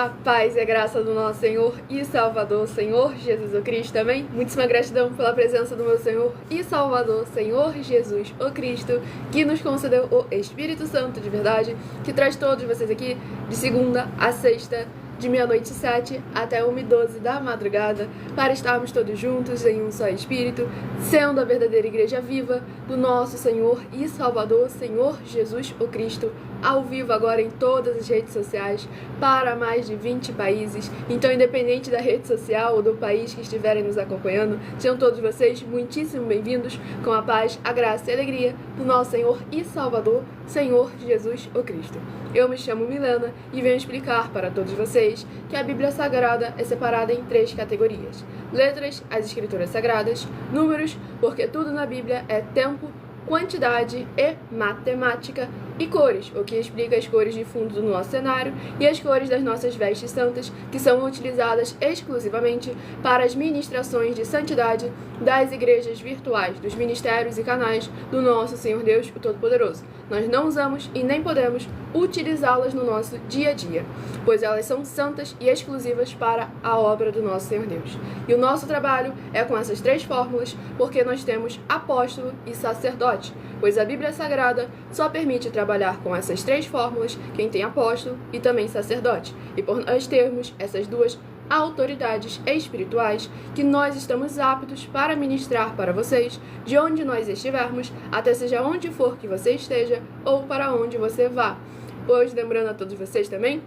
A paz e a graça do nosso Senhor e Salvador, Senhor Jesus Cristo, amém? Muitíssima gratidão pela presença do meu Senhor e Salvador, Senhor Jesus Cristo, que nos concedeu o Espírito Santo de verdade, que traz todos vocês aqui de segunda a sexta, de 00h07 até 1h12 da madrugada, para estarmos todos juntos em um só Espírito, sendo a verdadeira igreja viva do nosso Senhor e Salvador, Senhor Jesus Cristo, ao vivo agora em todas as redes sociais, para mais de 20 países. Então, independente da rede social ou do país que estiverem nos acompanhando, sejam todos vocês muitíssimo bem-vindos, com a paz, a graça e a alegria do nosso Senhor e Salvador, Senhor Jesus Cristo. Eu me chamo Milena e venho explicar para todos vocês que a Bíblia Sagrada é separada em 3 categorias: letras, as Escrituras Sagradas; números, porque tudo na Bíblia é tempo, quantidade e matemática; e cores, o que explica as cores de fundo do nosso cenário e as cores das nossas vestes santas, que são utilizadas exclusivamente para as ministrações de santidade das igrejas virtuais, dos ministérios e canais do nosso Senhor Deus, o Todo-Poderoso. Nós não usamos e nem podemos utilizá-las no nosso dia a dia, pois elas são santas e exclusivas para a obra do nosso Senhor Deus. E o nosso trabalho é com essas 3 fórmulas, porque nós temos apóstolo e sacerdote, pois a Bíblia Sagrada só permite trabalhar com essas 3 fórmulas quem tem apóstolo e também sacerdote. E por nós termos essas 2 autoridades espirituais, que nós estamos aptos para ministrar para vocês, de onde nós estivermos, até seja onde for que você esteja ou para onde você vá. Pois, lembrando a todos vocês também,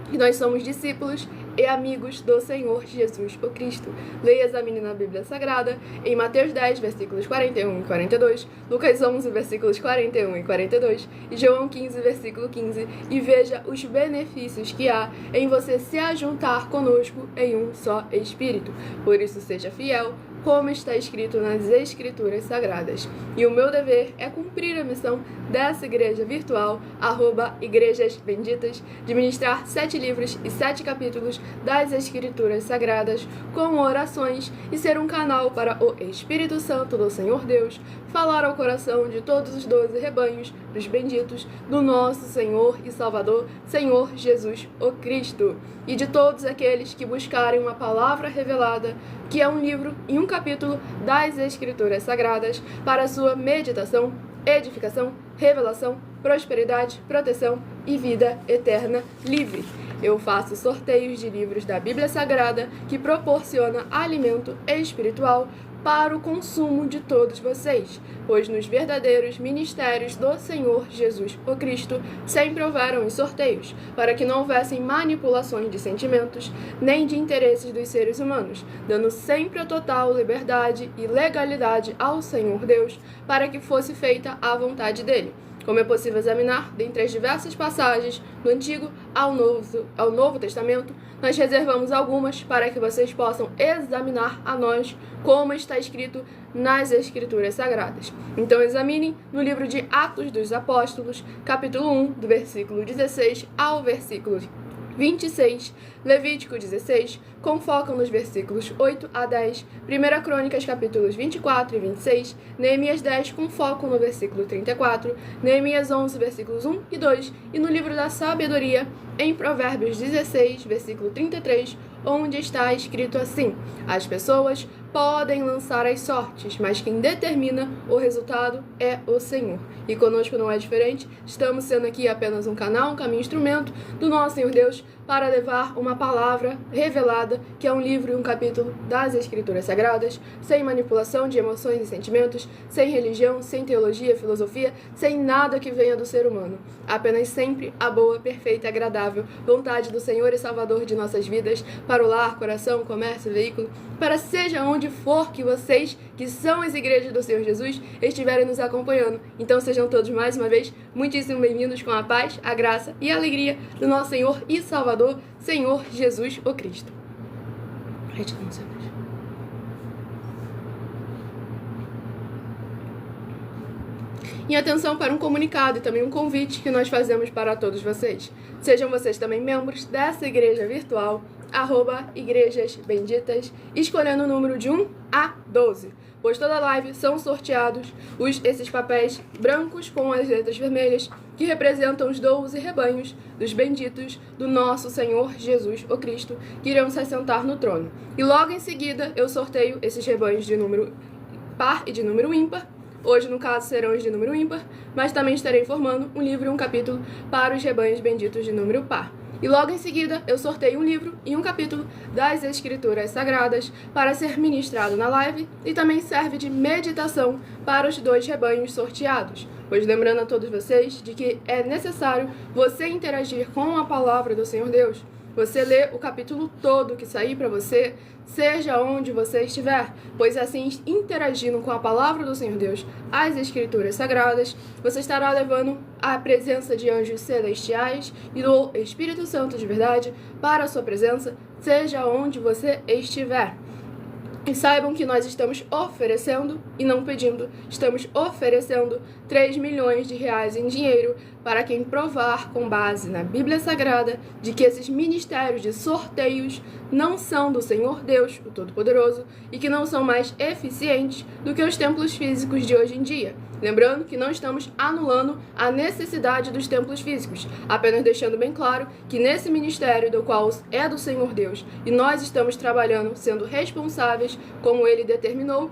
que nós somos discípulos e amigos do Senhor Jesus Cristo. Leia e examine na Bíblia Sagrada em Mateus 10, versículos 41 e 42, Lucas 11, versículos 41 e 42 e João 15, versículo 15, e veja os benefícios que há em você se ajuntar conosco em um só Espírito. Por isso, seja fiel, como está escrito nas Escrituras Sagradas. E o meu dever é cumprir a missão dessa igreja virtual, @Igrejas Benditas, de ministrar 7 livros e 7 capítulos das Escrituras Sagradas, com orações, e ser um canal para o Espírito Santo do Senhor Deus falar ao coração de todos os 12 rebanhos dos benditos do nosso Senhor e Salvador, Senhor Jesus Cristo, e de todos aqueles que buscarem uma palavra revelada, que é um livro e um capítulo das Escrituras Sagradas, para sua meditação, edificação, revelação, prosperidade, proteção e vida eterna livre. Eu faço sorteios de livros da Bíblia Sagrada que proporciona alimento espiritual para o consumo de todos vocês, pois nos verdadeiros ministérios do Senhor Jesus Cristo sempre houveram os sorteios, para que não houvessem manipulações de sentimentos nem de interesses dos seres humanos, dando sempre a total liberdade e legalidade ao Senhor Deus, para que fosse feita a vontade dele. Como é possível examinar, dentre as diversas passagens do Antigo ao Novo Testamento, nós reservamos algumas para que vocês possam examinar a nós, como está escrito nas Escrituras Sagradas. Então examinem no livro de Atos dos Apóstolos, capítulo 1, do versículo 16 ao versículo 26, Levítico 16, com foco nos versículos 8 a 10, 1 Crônicas capítulos 24 e 26, Neemias 10, com foco no versículo 34, Neemias 11, versículos 1 e 2, e no livro da Sabedoria, em Provérbios 16, versículo 33, onde está escrito assim: as pessoas podem lançar as sortes, mas quem determina o resultado é o Senhor. E conosco não é diferente, estamos sendo aqui apenas um canal, um caminho, instrumento do nosso Senhor Deus, para levar uma palavra revelada, que é um livro e um capítulo das Escrituras Sagradas, sem manipulação de emoções e sentimentos, sem religião, sem teologia, filosofia, sem nada que venha do ser humano. Apenas sempre a boa, perfeita e agradável vontade do Senhor e Salvador de nossas vidas, para o lar, coração, comércio, veículo, para seja onde for que vocês, que são as igrejas do Senhor Jesus, estiverem nos acompanhando. Então sejam todos mais uma vez muitíssimo bem-vindos, com a paz, a graça e a alegria do nosso Senhor e Salvador, Senhor Jesus Cristo. E atenção para um comunicado e também um convite que nós fazemos para todos vocês. Sejam vocês também membros dessa igreja virtual, @igrejasbenditas, escolhendo o número de 1 a 12. Pois toda live são sorteados esses papéis brancos com as letras vermelhas que representam os 12 rebanhos dos benditos do nosso Senhor Jesus, o Cristo, que irão se assentar no trono. E logo em seguida eu sorteio esses rebanhos de número par e de número ímpar. Hoje, no caso, serão os de número ímpar, mas também estarei formando um livro e um capítulo para os rebanhos benditos de número par. E logo em seguida, eu sorteio um livro e um capítulo das Escrituras Sagradas para ser ministrado na live e também serve de meditação para os 2 rebanhos sorteados. Pois lembrando a todos vocês de que é necessário você interagir com a palavra do Senhor Deus. Você lê o capítulo todo que sair para você, seja onde você estiver, pois assim, interagindo com a palavra do Senhor Deus, as Escrituras Sagradas, você estará levando a presença de anjos celestiais e do Espírito Santo de verdade para a sua presença, seja onde você estiver. E saibam que nós estamos oferecendo, e não pedindo, estamos oferecendo 3 milhões de reais em dinheiro para quem provar com base na Bíblia Sagrada de que esses ministérios de sorteios não são do Senhor Deus, o Todo-Poderoso, e que não são mais eficientes do que os templos físicos de hoje em dia. Lembrando que não estamos anulando a necessidade dos templos físicos, apenas deixando bem claro que nesse ministério do qual é do Senhor Deus e nós estamos trabalhando sendo responsáveis como Ele determinou,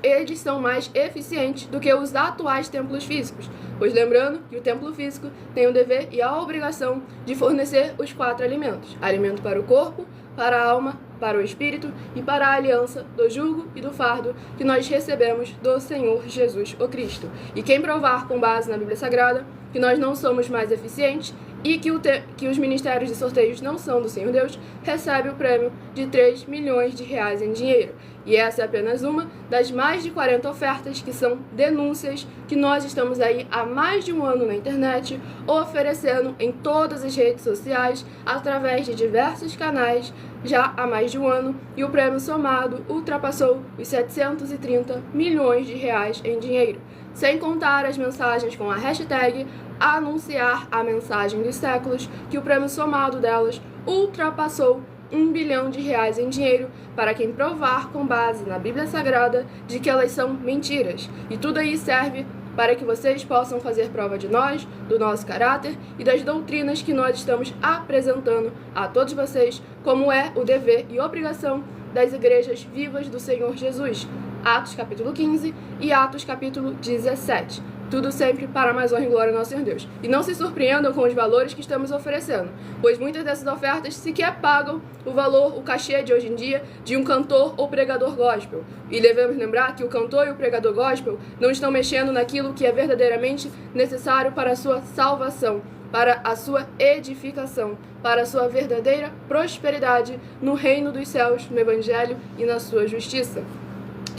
eles são mais eficientes do que os atuais templos físicos. Pois lembrando que o templo físico tem o dever e a obrigação de fornecer os 4 alimentos: alimento para o corpo, para a alma, para o espírito e para a aliança do jugo e do fardo que nós recebemos do Senhor Jesus, o Cristo. E quem provar com base na Bíblia Sagrada que nós não somos mais eficientes e que os ministérios de sorteios não são do Senhor Deus, recebe o prêmio de 3 milhões de reais em dinheiro. E essa é apenas uma das mais de 40 ofertas que são denúncias que nós estamos aí há mais de um ano na internet oferecendo em todas as redes sociais através de diversos canais já há mais de um ano, e o prêmio somado ultrapassou os 730 milhões de reais em dinheiro, sem contar as mensagens com a hashtag anunciar a mensagem dos séculos, que o prêmio somado delas ultrapassou 1 bilhão de reais em dinheiro para quem provar com base na Bíblia Sagrada de que elas são mentiras. E tudo aí serve para que vocês possam fazer prova de nós, do nosso caráter e das doutrinas que nós estamos apresentando a todos vocês, como é o dever e obrigação das igrejas vivas do Senhor Jesus. Atos capítulo 15 e Atos capítulo 17. Tudo sempre para mais honra e glória ao nosso Senhor Deus. E não se surpreendam com os valores que estamos oferecendo, pois muitas dessas ofertas sequer pagam o valor, o cachê de hoje em dia, de um cantor ou pregador gospel. E devemos lembrar que o cantor e o pregador gospel não estão mexendo naquilo que é verdadeiramente necessário para a sua salvação, para a sua edificação, para a sua verdadeira prosperidade no reino dos céus, no Evangelho e na sua justiça.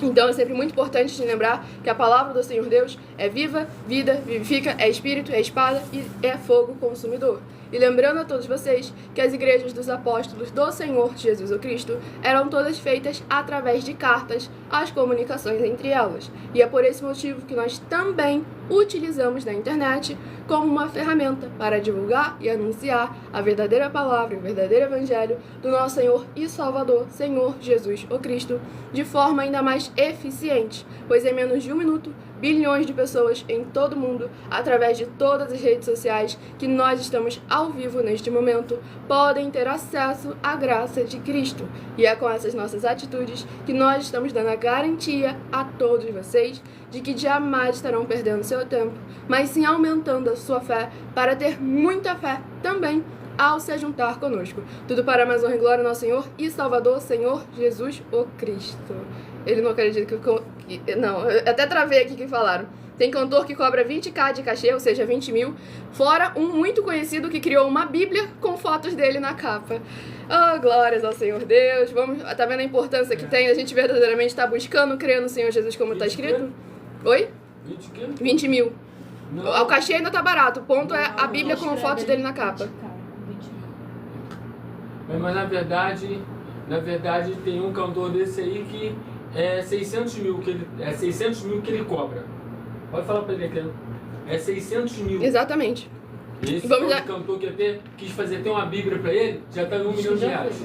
Então é sempre muito importante de lembrar que a palavra do Senhor Deus é viva, vida, vivifica, é espírito, é espada e é fogo consumidor. E lembrando a todos vocês que as igrejas dos apóstolos do Senhor Jesus o Cristo eram todas feitas através de cartas, as comunicações entre elas. E é por esse motivo que nós também utilizamos na internet como uma ferramenta para divulgar e anunciar a verdadeira palavra, o verdadeiro evangelho do nosso Senhor e Salvador, Senhor Jesus o Cristo, de forma ainda mais eficiente, pois em menos de 1 minuto, bilhões de pessoas em todo o mundo, através de todas as redes sociais que nós estamos ao vivo neste momento, podem ter acesso à graça de Cristo. E é com essas nossas atitudes que nós estamos dando a garantia a todos vocês de que jamais estarão perdendo seu tempo, mas sim aumentando a sua fé para ter muita fé também ao se juntar conosco. Tudo para mais honra e glória ao nosso Senhor e Salvador, Senhor Jesus o Cristo. Ele não acredita que não, eu até travei aqui que falaram. Tem cantor que cobra 20k de cachê, ou seja, 20 mil, fora um muito conhecido que criou uma bíblia com fotos dele na capa. Oh, glórias ao Senhor Deus. Tá vendo a importância que tem a gente verdadeiramente estar buscando, crendo no Senhor Jesus como está escrito? Oi? 20 mil. Não. O cachê ainda tá barato, o ponto é a bíblia com fotos dele na capa. Mas na verdade tem um cantor desse aí que é 600 mil que ele cobra. Pode falar pra ele aqui. É 600 mil. Exatamente. Esse cantor que até quis fazer até uma bíblia pra ele, já tá em 1 milhão de reais.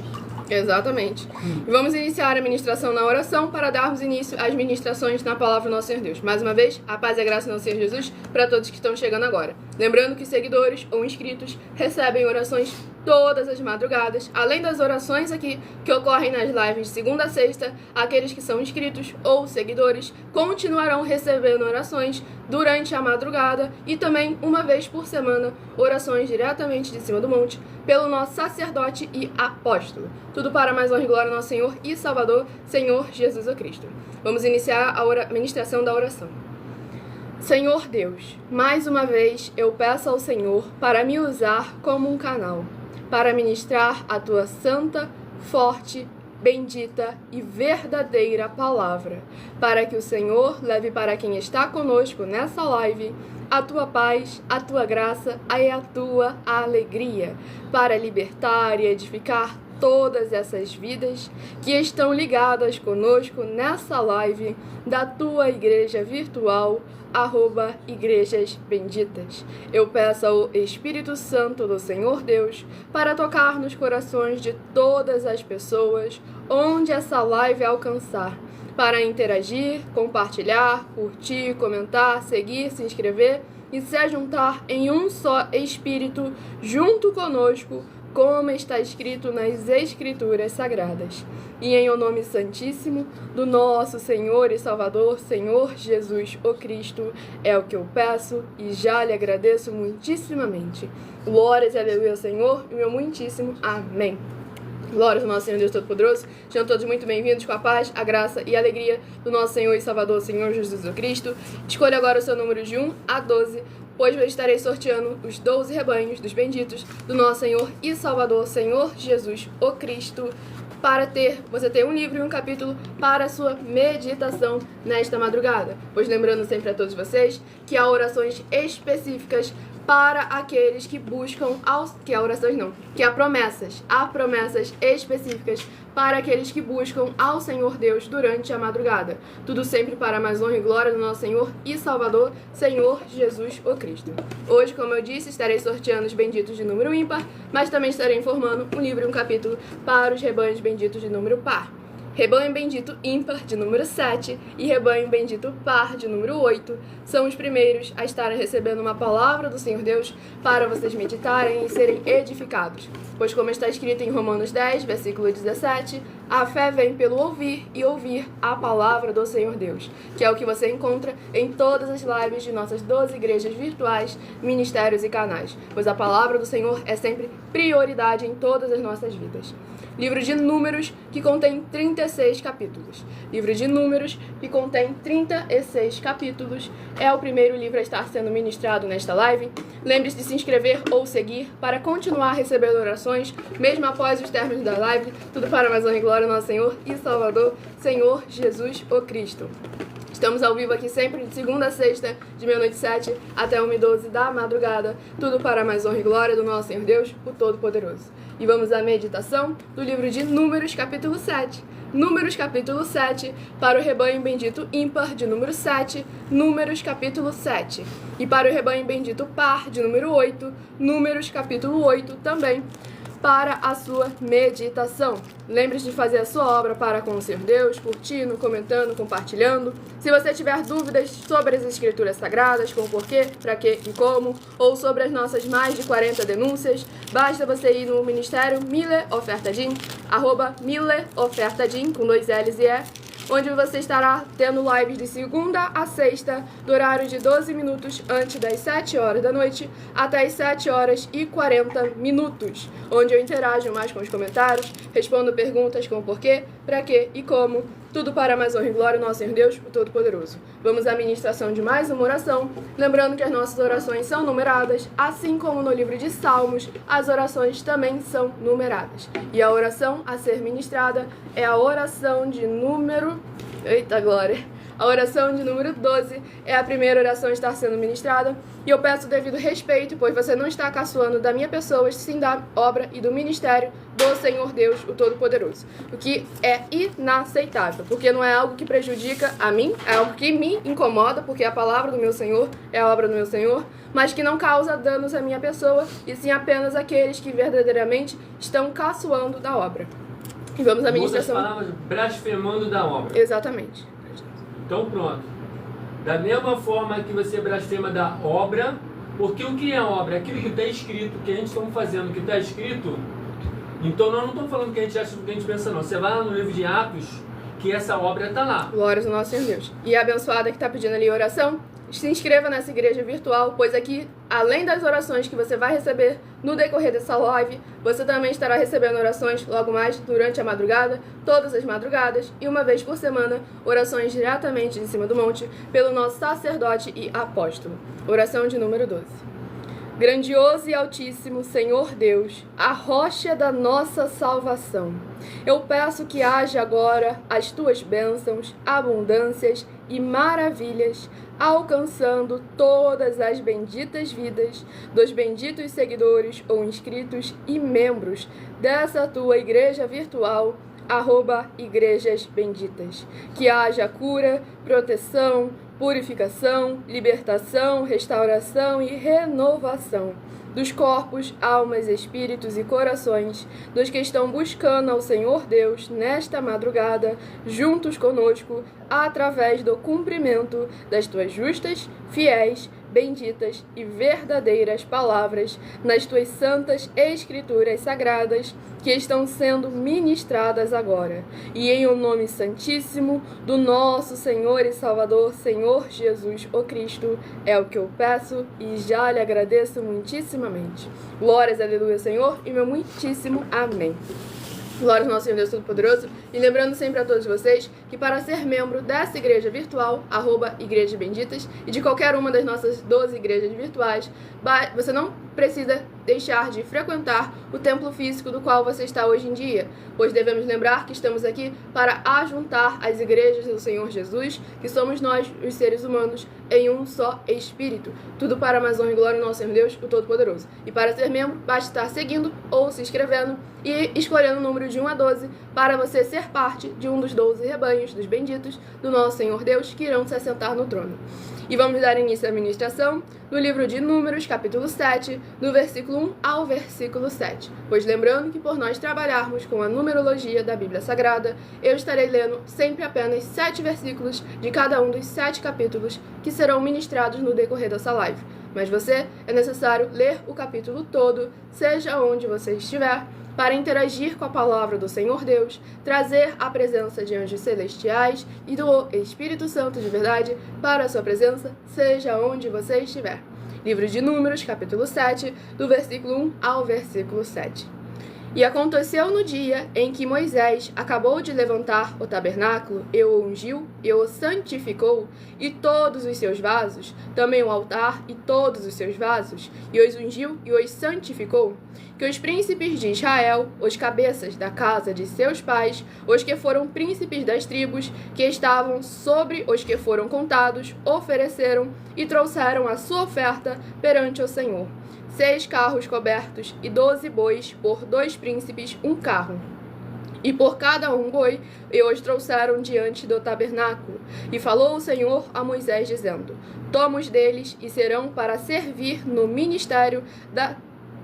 Exatamente. E vamos iniciar a ministração na oração para darmos início às ministrações na palavra do nosso Senhor Deus. Mais uma vez, a paz e a graça do nosso Senhor Jesus para todos que estão chegando agora. Lembrando que seguidores ou inscritos recebem orações todas as madrugadas, além das orações aqui que ocorrem nas lives de segunda a sexta. Aqueles que são inscritos ou seguidores continuarão recebendo orações durante a madrugada e também uma vez por semana orações diretamente de cima do monte pelo nosso sacerdote e apóstolo. Tudo para mais honra e glória ao nosso Senhor e Salvador, Senhor Jesus Cristo. Vamos iniciar a ministração da oração. Senhor Deus, mais uma vez eu peço ao Senhor para me usar como um canal, para ministrar a tua santa, forte, bendita e verdadeira palavra, para que o Senhor leve para quem está conosco nessa live a tua paz, a tua graça e a tua alegria, para libertar e edificar todas essas vidas que estão ligadas conosco nessa live da tua igreja virtual, @Igrejas Benditas. Eu peço ao Espírito Santo do Senhor Deus para tocar nos corações de todas as pessoas onde essa live alcançar, para interagir, compartilhar, curtir, comentar, seguir, se inscrever e se juntar em um só Espírito junto conosco, como está escrito nas Escrituras Sagradas. E em o nome santíssimo do nosso Senhor e Salvador, Senhor Jesus o Cristo, é o que eu peço e já lhe agradeço muitíssimamente. Glórias e aleluia ao Senhor e meu muitíssimo amém. Glórias ao nosso Senhor Deus Todo-Poderoso. Sejam todos muito bem-vindos com a paz, a graça e a alegria do nosso Senhor e Salvador, Senhor Jesus o Cristo. Escolha agora o seu número de 1 a 12, pois eu estarei sorteando os 12 rebanhos dos benditos do nosso Senhor e Salvador, Senhor Jesus o Cristo, para você ter um livro e um capítulo para a sua meditação nesta madrugada. Pois lembrando sempre a todos vocês que há orações específicas para aqueles que buscam, há promessas específicas para aqueles que buscam ao Senhor Deus durante a madrugada. Tudo sempre para a mais honra e glória do nosso Senhor e Salvador, Senhor Jesus o Cristo. Hoje, como eu disse, estarei sorteando os benditos de número ímpar, mas também estarei informando um livro e um capítulo para os rebanhos benditos de número par. Rebanho bendito ímpar de número 7 e rebanho bendito par de número 8 são os primeiros a estarem recebendo uma palavra do Senhor Deus para vocês meditarem e serem edificados. Pois como está escrito em Romanos 10, versículo 17, a fé vem pelo ouvir e ouvir a palavra do Senhor Deus, que é o que você encontra em todas as lives de nossas 12 igrejas virtuais, ministérios e canais, pois a palavra do Senhor é sempre prioridade em todas as nossas vidas. Livro de Números, que contém 36 capítulos. Livro de Números, que contém 36 capítulos, é o primeiro livro a estar sendo ministrado nesta live. Lembre-se de se inscrever ou seguir para continuar recebendo orações, mesmo após os términos da live. Tudo para mais honra e glória ao nosso Senhor e Salvador, Senhor Jesus o Cristo. Estamos ao vivo aqui sempre de segunda a sexta, de meia-noite 7 até 1h12 da madrugada. Tudo para a mais honra e glória do nosso Senhor Deus, o Todo-Poderoso. E vamos à meditação do livro de Números, capítulo 7. Números, capítulo 7, para o rebanho bendito ímpar, de número 7, Números, capítulo 7. E para o rebanho bendito par, de número 8, Números, capítulo 8, também, para a sua meditação. Lembre-se de fazer a sua obra para com o Senhor Deus, curtindo, comentando, compartilhando. Se você tiver dúvidas sobre as Escrituras Sagradas, como porquê, para quê e como, ou sobre as nossas mais de 40 denúncias, basta você ir no Ministério Miller Ofertadim, @Miller Ofertadim, com 2 L's e E, onde você estará tendo lives de segunda a sexta, do horário de 12 minutos antes das 7 horas da noite até as 7 horas e 40 minutos, onde eu interajo mais com os comentários, respondo perguntas como porquê, pra quê e como, tudo para mais honra e glória ao nosso Senhor Deus, o Todo-Poderoso. Vamos à ministração de mais uma oração, lembrando que as nossas orações são numeradas, assim como no livro de Salmos, as orações também são numeradas. E a oração a ser ministrada é a oração de número... Eita glória! A oração de número 12 é a primeira oração a estar sendo ministrada, e eu peço o devido respeito, pois você não está caçoando da minha pessoa, sim da obra e do ministério do Senhor Deus, o Todo-Poderoso. O que é inaceitável, porque não é algo que prejudica a mim, é algo que me incomoda, porque a palavra do meu Senhor é a obra do meu Senhor, mas que não causa danos à minha pessoa, e sim apenas aqueles que verdadeiramente estão caçoando da obra. E vamos à Em outras ministração. palavras, blasfemando da obra. Exatamente. Então pronto. Da mesma forma que você blasfema da obra, porque o que é obra? Aquilo que está escrito, que a gente está fazendo, o que está escrito. Então nós não estamos falando que a gente acha o que a gente pensa, não. Você vai lá no livro de Atos, que essa obra está lá. Glórias ao nosso Senhor Deus. E a abençoada que está pedindo ali oração, se inscreva nessa igreja virtual, pois aqui, além das orações que você vai receber no decorrer dessa live, você também estará recebendo orações logo mais durante a madrugada, todas as madrugadas, e uma vez por semana, orações diretamente de cima do monte, pelo nosso sacerdote e apóstolo. Oração de número 12. Grandioso e altíssimo Senhor Deus, a rocha da nossa salvação, eu peço que haja agora as tuas bênçãos, abundâncias e maravilhas, alcançando todas as benditas vidas dos benditos seguidores ou inscritos e membros dessa tua igreja virtual, @igrejas benditas. Que haja cura, proteção, purificação, libertação, restauração e renovação dos corpos, almas, espíritos e corações dos que estão buscando ao Senhor Deus nesta madrugada, juntos conosco, através do cumprimento das tuas justas, fiéis, benditas e verdadeiras palavras nas tuas santas escrituras sagradas que estão sendo ministradas agora. E em o nome santíssimo do nosso Senhor e Salvador, Senhor Jesus, o Cristo, é o que eu peço e já lhe agradeço muitíssimamente. Glórias, aleluia, Senhor, e meu muitíssimo amém. Glória ao nosso Senhor Deus Todo-Poderoso. E lembrando sempre a todos vocês que para ser membro dessa igreja virtual, @igrejas benditas, e de qualquer uma das nossas 12 igrejas virtuais, você não precisa deixar de frequentar o templo físico do qual você está hoje em dia, pois devemos lembrar que estamos aqui para ajuntar as igrejas do Senhor Jesus, que somos nós, os seres humanos, em um só Espírito. Tudo para a mais honra e glória do nosso Senhor Deus, o Todo-Poderoso. E para ser membro, basta estar seguindo ou se inscrevendo e escolhendo o número de 1 a 12 para você ser parte de um dos 12 rebanhos dos benditos do nosso Senhor Deus que irão se assentar no trono. E vamos dar início à ministração no livro de Números, capítulo 7, do versículo 1 ao versículo 7. Pois lembrando que por nós trabalharmos com a numerologia da Bíblia Sagrada, eu estarei lendo sempre apenas 7 versículos de cada um dos 7 capítulos que serão ministrados no decorrer dessa live. Mas você é necessário ler o capítulo todo, seja onde você estiver, para interagir com a palavra do Senhor Deus, trazer a presença de anjos celestiais e do Espírito Santo de verdade para a sua presença, seja onde você estiver. Livro de Números, capítulo 7, do versículo 1 ao versículo 7. E aconteceu no dia em que Moisés acabou de levantar o tabernáculo, e o ungiu, e o santificou, e todos os seus vasos, também o altar e todos os seus vasos, e os ungiu e os santificou, que os príncipes de Israel, os cabeças da casa de seus pais, os que foram príncipes das tribos, que estavam sobre os que foram contados, ofereceram e trouxeram a sua oferta perante o Senhor. 6 carros cobertos e 12 bois, por 2 príncipes, um carro. E por cada um boi, e os trouxeram diante do tabernáculo. E falou o Senhor a Moisés, dizendo: Toma os deles, e serão para servir no ministério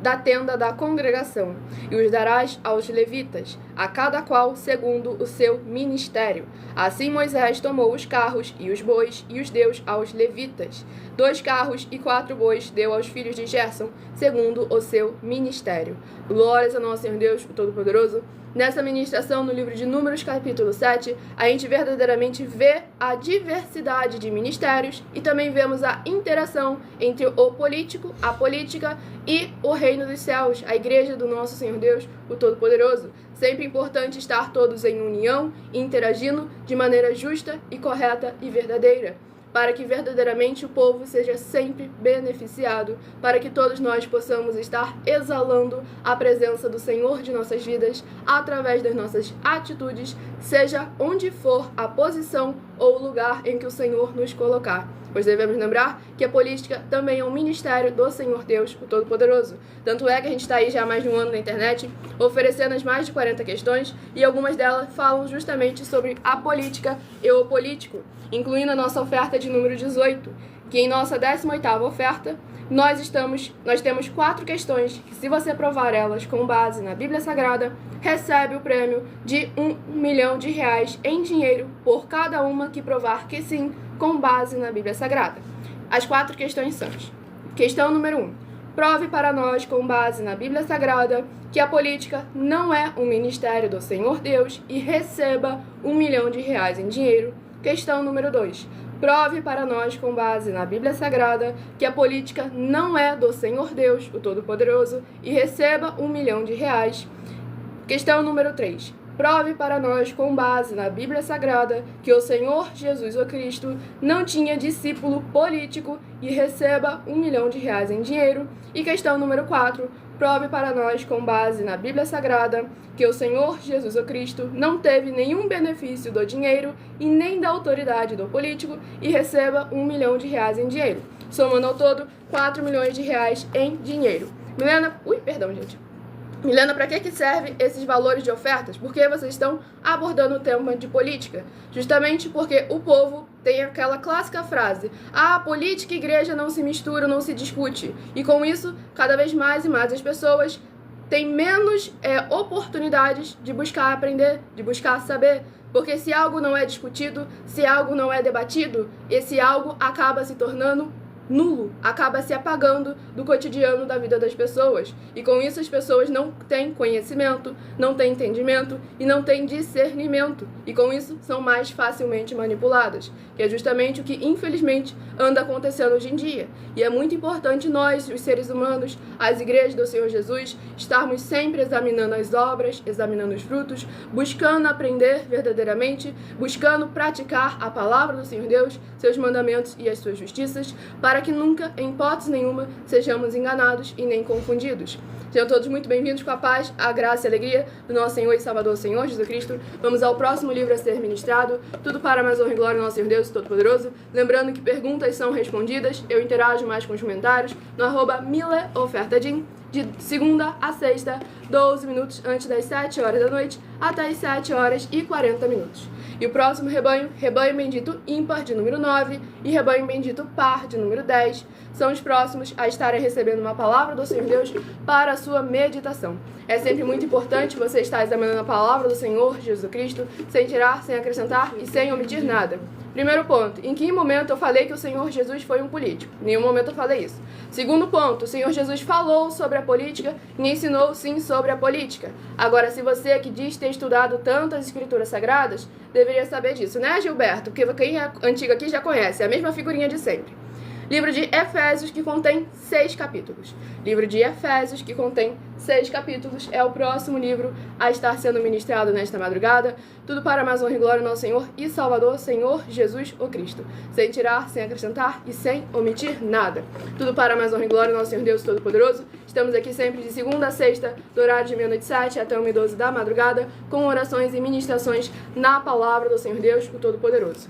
da tenda da congregação, e os darás aos levitas, a cada qual segundo o seu ministério. Assim Moisés tomou os carros e os bois, e os deu aos levitas. 2 carros e 4 bois deu aos filhos de Gerson, segundo o seu ministério. Glórias ao nosso Senhor Deus, o Todo-Poderoso. Nessa ministração, no livro de Números, capítulo 7, a gente verdadeiramente vê a diversidade de ministérios e também vemos a interação entre o político, a política e o reino dos céus, a igreja do nosso Senhor Deus, o Todo-Poderoso. Sempre importante estar todos em união, interagindo de maneira justa e correta e verdadeira, para que verdadeiramente o povo seja sempre beneficiado, para que todos nós possamos estar exalando a presença do Senhor de nossas vidas através das nossas atitudes, seja onde for a posição ou o lugar em que o Senhor nos colocar. Pois devemos lembrar que a política também é um ministério do Senhor Deus, o Todo-Poderoso. Tanto é que a gente está aí já há mais de um ano na internet, oferecendo as mais de 40 questões, e algumas delas falam justamente sobre a política e o político, incluindo a nossa oferta de número 18, que em nossa 18ª oferta, nós temos 4 questões que, se você provar elas com base na Bíblia Sagrada, recebe o prêmio de R$1 milhão em dinheiro por cada uma que provar que sim, com base na Bíblia Sagrada. As 4 questões são: questão número 1. Prove para nós, com base na Bíblia Sagrada, que a política não é um ministério do Senhor Deus e receba R$1 milhão em dinheiro. Questão número 2. Prove para nós, com base na Bíblia Sagrada, que a política não é do Senhor Deus, o Todo-Poderoso, e receba R$1 milhão. Questão número 3. Prove para nós, com base na Bíblia Sagrada, que o Senhor Jesus o Cristo não tinha discípulo político e receba R$1 milhão em dinheiro. E questão número 4. Prove para nós, com base na Bíblia Sagrada, que o Senhor Jesus o Cristo não teve nenhum benefício do dinheiro e nem da autoridade do político e receba R$1 milhão em dinheiro. Somando ao todo, R$4 milhões em dinheiro. Milena, para que servem esses valores de ofertas? Por que vocês estão abordando o tema de política? Justamente porque o povo tem aquela clássica frase: política e igreja não se misturam, não se discute. E com isso, cada vez mais e mais as pessoas têm menos oportunidades de buscar aprender, de buscar saber. Porque se algo não é discutido, se algo não é debatido, esse algo acaba se tornando nulo, acaba se apagando do cotidiano da vida das pessoas. E com isso as pessoas não têm conhecimento, não têm entendimento e não têm discernimento. E com isso são mais facilmente manipuladas, que é justamente o que infelizmente anda acontecendo hoje em dia. E é muito importante nós, os seres humanos, as igrejas do Senhor Jesus, estarmos sempre examinando as obras, examinando os frutos, buscando aprender verdadeiramente, buscando praticar a palavra do Senhor Deus, seus mandamentos e as suas justiças, para que nunca, em hipótese nenhuma, sejamos enganados e nem confundidos. Sejam todos muito bem-vindos com a paz, a graça e a alegria do nosso Senhor e Salvador, Senhor Jesus Cristo. Vamos ao próximo livro a ser ministrado. Tudo para mais honra e glória do nosso Senhor Deus Todo-Poderoso. Lembrando que perguntas são respondidas. Eu interajo mais com os comentários no @mileofertadim, de segunda a sexta, 12 minutos antes das 7 horas da noite, até as 7 horas e 40 minutos. E o próximo rebanho, rebanho bendito ímpar de número 9 e rebanho bendito par de número 10, são os próximos a estarem recebendo uma palavra do Senhor Deus para a sua meditação. É sempre muito importante você estar examinando a palavra do Senhor Jesus Cristo, sem tirar, sem acrescentar e sem omitir nada. Primeiro ponto, em que momento eu falei que o Senhor Jesus foi um político? Em nenhum momento eu falei isso. Segundo ponto, o Senhor Jesus falou sobre a política e ensinou sim sobre a política. Agora, se você que diz ter estudado tantas escrituras sagradas, deveria saber disso, né, Gilberto? Porque quem é antigo aqui já conhece, é a mesma figurinha de sempre. Livro de Efésios, que contém 6 capítulos. Livro de Efésios, que contém 6 capítulos, é o próximo livro a estar sendo ministrado nesta madrugada. Tudo para mais honra e glória do nosso Senhor e Salvador, Senhor Jesus o Cristo. Sem tirar, sem acrescentar e sem omitir nada. Tudo para mais honra e glória do nosso Senhor Deus Todo-Poderoso. Estamos aqui sempre de segunda a sexta, do horário de 00h07 até 1h12 da madrugada, com orações e ministrações na palavra do Senhor Deus, o Todo-Poderoso.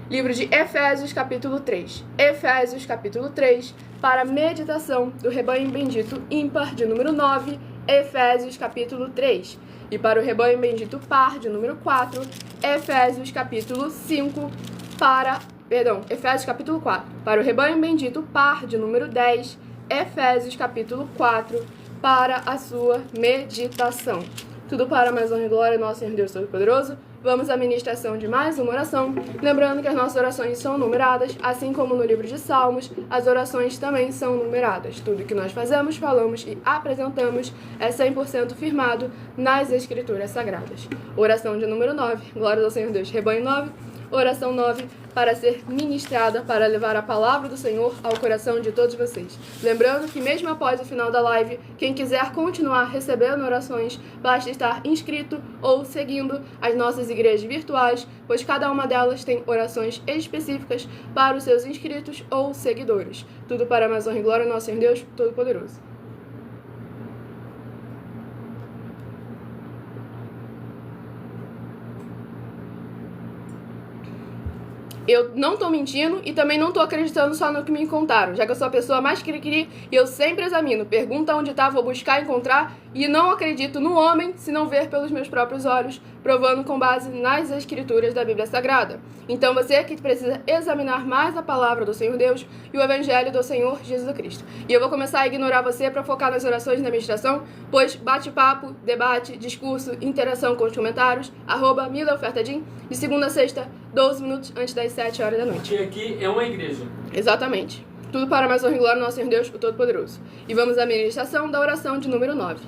Livro de Efésios, capítulo 3. Efésios, capítulo 3, para meditação do rebanho bendito ímpar de número 9, Efésios, capítulo 3. E para o rebanho bendito par de número 4, Efésios, capítulo 5, Efésios, capítulo 4. Para o rebanho bendito par de número 10, Efésios, capítulo 4, para a sua meditação. Tudo para mais honra e glória do nosso Senhor Deus Todo-Poderoso. Vamos à ministração de mais uma oração, lembrando que as nossas orações são numeradas, assim como no livro de Salmos, as orações também são numeradas. Tudo que nós fazemos, falamos e apresentamos é 100% firmado nas Escrituras Sagradas. Oração de número 9, glória ao Senhor Deus, rebanho 9, oração 9, para ser ministrada, para levar a palavra do Senhor ao coração de todos vocês. Lembrando que mesmo após o final da live, quem quiser continuar recebendo orações, basta estar inscrito ou seguindo as nossas igrejas virtuais, pois cada uma delas tem orações específicas para os seus inscritos ou seguidores. Tudo para mais honra e glória ao nosso Senhor Deus Todo-Poderoso. Eu não estou mentindo e também não estou acreditando só no que me contaram, já que eu sou a pessoa mais cri-cri e eu sempre examino. Pergunta onde está, vou buscar, encontrar E não acredito no homem se não ver pelos meus próprios olhos, provando com base nas escrituras da Bíblia Sagrada. Então você que precisa examinar mais a palavra do Senhor Deus e o Evangelho do Senhor Jesus Cristo. E eu vou começar a ignorar você para focar nas orações da ministração, pois bate-papo, debate, discurso, interação com os comentários, @milaofertadim, de segunda a sexta, 12 minutos antes das 7 horas da noite. Porque aqui é uma igreja. Exatamente. Tudo para mais honra e glória do nosso Senhor Deus, o Todo-Poderoso. E vamos à ministração da oração de número 9.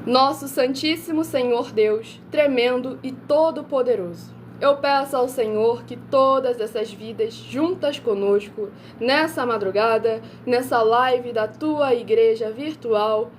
Nosso Santíssimo Senhor Deus, tremendo e todo-poderoso, eu peço ao Senhor que todas essas vidas juntas conosco, nessa madrugada, nessa live da tua igreja virtual,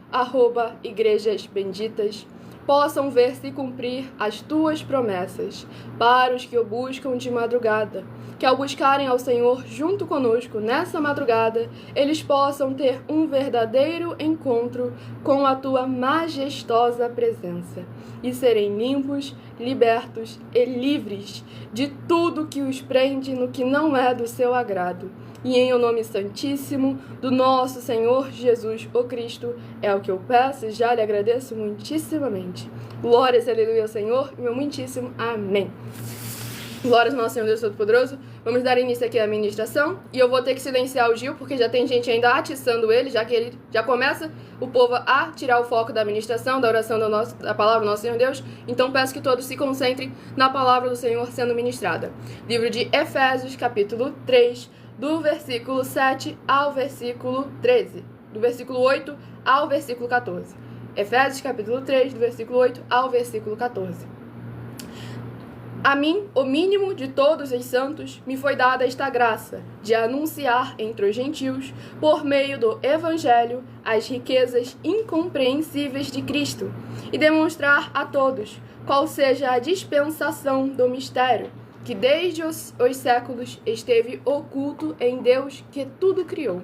@igrejas benditas, possam ver se cumprir as tuas promessas para os que o buscam de madrugada, que ao buscarem ao Senhor junto conosco nessa madrugada, eles possam ter um verdadeiro encontro com a tua majestosa presença e serem limpos, libertos e livres de tudo que os prende no que não é do seu agrado. E em o nome santíssimo do nosso Senhor Jesus, o Cristo, é o que eu peço e já lhe agradeço muitíssimamente. Glórias, aleluia ao Senhor, e meu muitíssimo amém. Glórias ao nosso Senhor Deus Todo-Poderoso. Vamos dar início aqui à ministração. E eu vou ter que silenciar o Gil, porque já tem gente ainda atiçando ele, já que ele já começa o povo a tirar o foco da ministração, da oração da palavra do nosso Senhor Deus. Então peço que todos se concentrem na palavra do Senhor sendo ministrada. Livro de Efésios, capítulo 3, do versículo 7 ao versículo 13. Do versículo 8 ao versículo 14. Efésios, capítulo 3, do versículo 8 ao versículo 14. A mim, o mínimo de todos os santos, me foi dada esta graça, de anunciar entre os gentios, por meio do Evangelho, as riquezas incompreensíveis de Cristo, e demonstrar a todos qual seja a dispensação do mistério, que desde os séculos esteve oculto em Deus que tudo criou,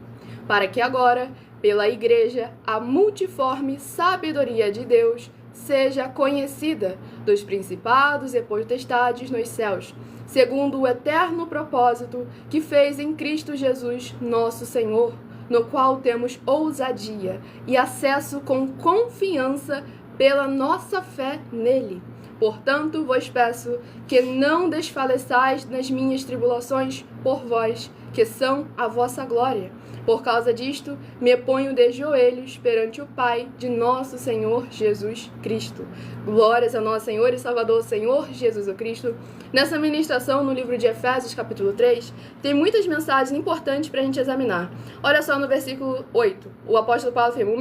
para que agora, pela Igreja, a multiforme sabedoria de Deus seja conhecida dos principados e potestades nos céus, segundo o eterno propósito que fez em Cristo Jesus, nosso Senhor, no qual temos ousadia e acesso com confiança pela nossa fé nele. Portanto, vos peço que não desfaleçais nas minhas tribulações por vós, que são a vossa glória. Por causa disto, me ponho de joelhos perante o Pai de nosso Senhor Jesus Cristo. Glórias ao nosso Senhor e Salvador, Senhor Jesus o Cristo. Nessa ministração, no livro de Efésios, capítulo 3, tem muitas mensagens importantes para a gente examinar. Olha só no versículo 8. O apóstolo Paulo afirma: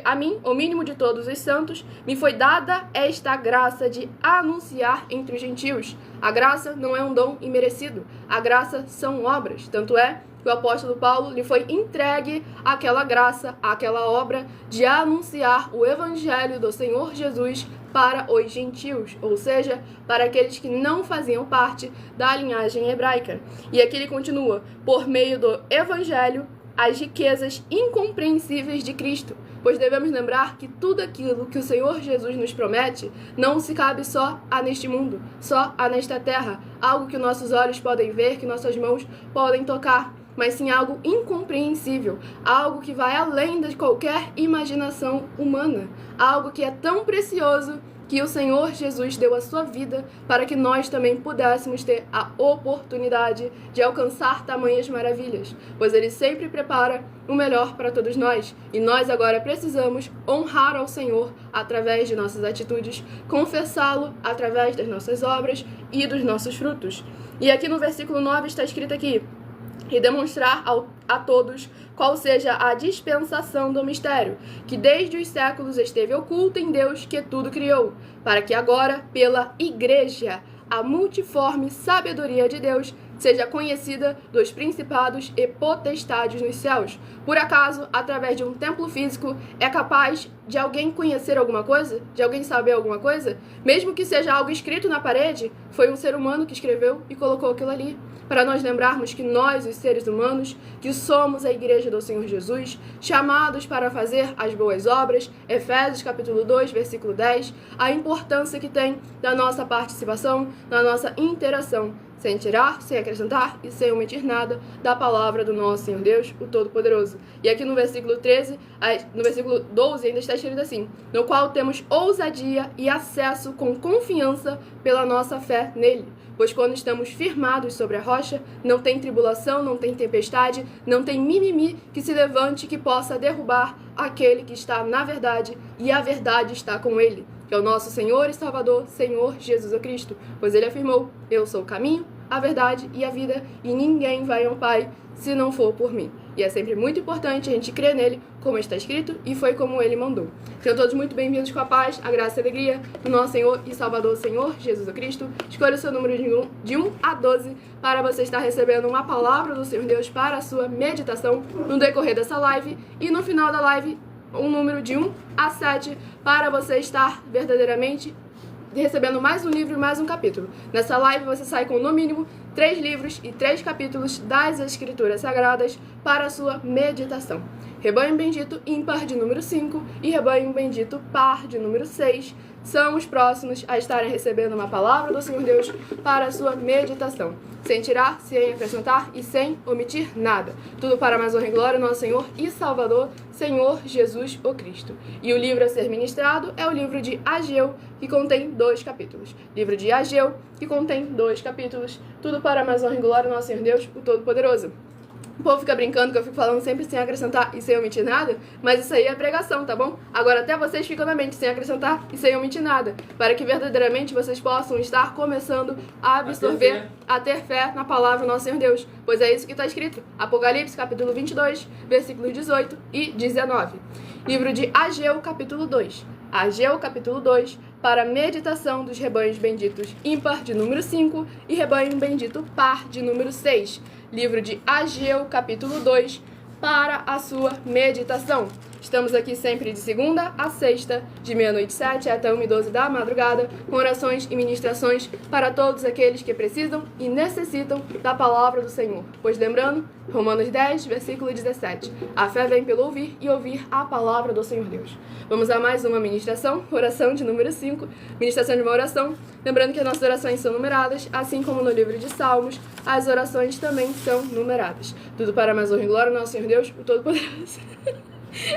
a mim, o mínimo de todos os santos, me foi dada esta graça de anunciar entre os gentios. A graça não é um dom imerecido. A graça são obras. Tanto é que o apóstolo Paulo lhe foi entregue aquela graça, aquela obra de anunciar o evangelho do Senhor Jesus para os gentios, ou seja, para aqueles que não faziam parte da linhagem hebraica. E aqui ele continua: por meio do evangelho, as riquezas incompreensíveis de Cristo, pois devemos lembrar que tudo aquilo que o Senhor Jesus nos promete não se cabe só a neste mundo, só a nesta terra, algo que nossos olhos podem ver, que nossas mãos podem tocar, mas sim algo incompreensível, algo que vai além de qualquer imaginação humana, algo que é tão precioso que o Senhor Jesus deu a sua vida para que nós também pudéssemos ter a oportunidade de alcançar tamanhas maravilhas, pois Ele sempre prepara o melhor para todos nós, e nós agora precisamos honrar ao Senhor através de nossas atitudes, confessá-lo através das nossas obras e dos nossos frutos. E aqui no versículo 9 está escrito aqui: e demonstrar a todos qual seja a dispensação do mistério, que desde os séculos esteve oculta em Deus que tudo criou, para que agora, pela Igreja, a multiforme sabedoria de Deus seja conhecida dos principados e potestades nos céus. Por acaso, através de um templo físico, é capaz de alguém conhecer alguma coisa? De alguém saber alguma coisa? Mesmo que seja algo escrito na parede, foi um ser humano que escreveu e colocou aquilo ali. Para nós lembrarmos que nós, os seres humanos, que somos a Igreja do Senhor Jesus, chamados para fazer as boas obras, Efésios capítulo 2, versículo 10, a importância que tem da nossa participação, da nossa interação, sem tirar, sem acrescentar e sem omitir nada da palavra do nosso Senhor Deus, o Todo-Poderoso. E aqui no versículo 13, no versículo 12 ainda está escrito assim: no qual temos ousadia e acesso com confiança pela nossa fé nele. Pois quando estamos firmados sobre a rocha, não tem tribulação, não tem tempestade, não tem mimimi que se levante que possa derrubar aquele que está na verdade, e a verdade está com ele, que é o nosso Senhor e Salvador, Senhor Jesus Cristo. Pois ele afirmou: eu sou o caminho, a verdade e a vida, e ninguém vai ao Pai se não for por mim. E é sempre muito importante a gente crer nele, como está escrito, e foi como ele mandou. Sejam todos muito bem-vindos com a paz, a graça e a alegria do nosso Senhor e Salvador, Senhor Jesus Cristo. Escolha o seu número de 1 a 12 para você estar recebendo uma palavra do Senhor Deus para a sua meditação no decorrer dessa live, e no final da live, um número de 1 a 7 para você estar verdadeiramente recebendo mais um livro e mais um capítulo. Nessa live você sai com no mínimo 3 livros e 3 capítulos das Escrituras Sagradas para a sua meditação. Rebanho Bendito ímpar de número 5 e Rebanho Bendito par de número 6 são os próximos a estarem recebendo uma palavra do Senhor Deus para a sua meditação, sem tirar, sem acrescentar e sem omitir nada. Tudo para mais honra e glória, nosso Senhor e Salvador, Senhor Jesus o Cristo. E o livro a ser ministrado é o livro de Ageu, que contém 2 capítulos. Livro de Ageu, que contém 2 capítulos. Tudo para mais honra e glória, nosso Senhor Deus, o Todo-Poderoso. O povo fica brincando que eu fico falando sempre sem acrescentar e sem omitir nada, mas isso aí é pregação, tá bom? Agora até vocês ficam na mente sem acrescentar e sem omitir nada, para que verdadeiramente vocês possam estar começando a absorver, a ter fé na palavra do nosso Senhor Deus, pois é isso que está escrito. Apocalipse, capítulo 22, versículos 18 e 19. Livro de Ageu, capítulo 2. Ageu, capítulo 2, para meditação dos rebanhos benditos ímpar de número 5 e rebanho bendito par de número 6. Livro de Ageu, capítulo 2, para a sua meditação. Estamos aqui sempre de segunda a sexta, de meia-noite 7 até 1h12 da madrugada, com orações e ministrações para todos aqueles que precisam e necessitam da palavra do Senhor. Pois lembrando, Romanos 10, versículo 17, a fé vem pelo ouvir e ouvir a palavra do Senhor Deus. Vamos a mais uma ministração, oração de número 5, ministração de uma oração. Lembrando que as nossas orações são numeradas, assim como no livro de Salmos, as orações também são numeradas. Tudo para mais honra e glória, nosso Senhor Deus, o Todo-Poderoso.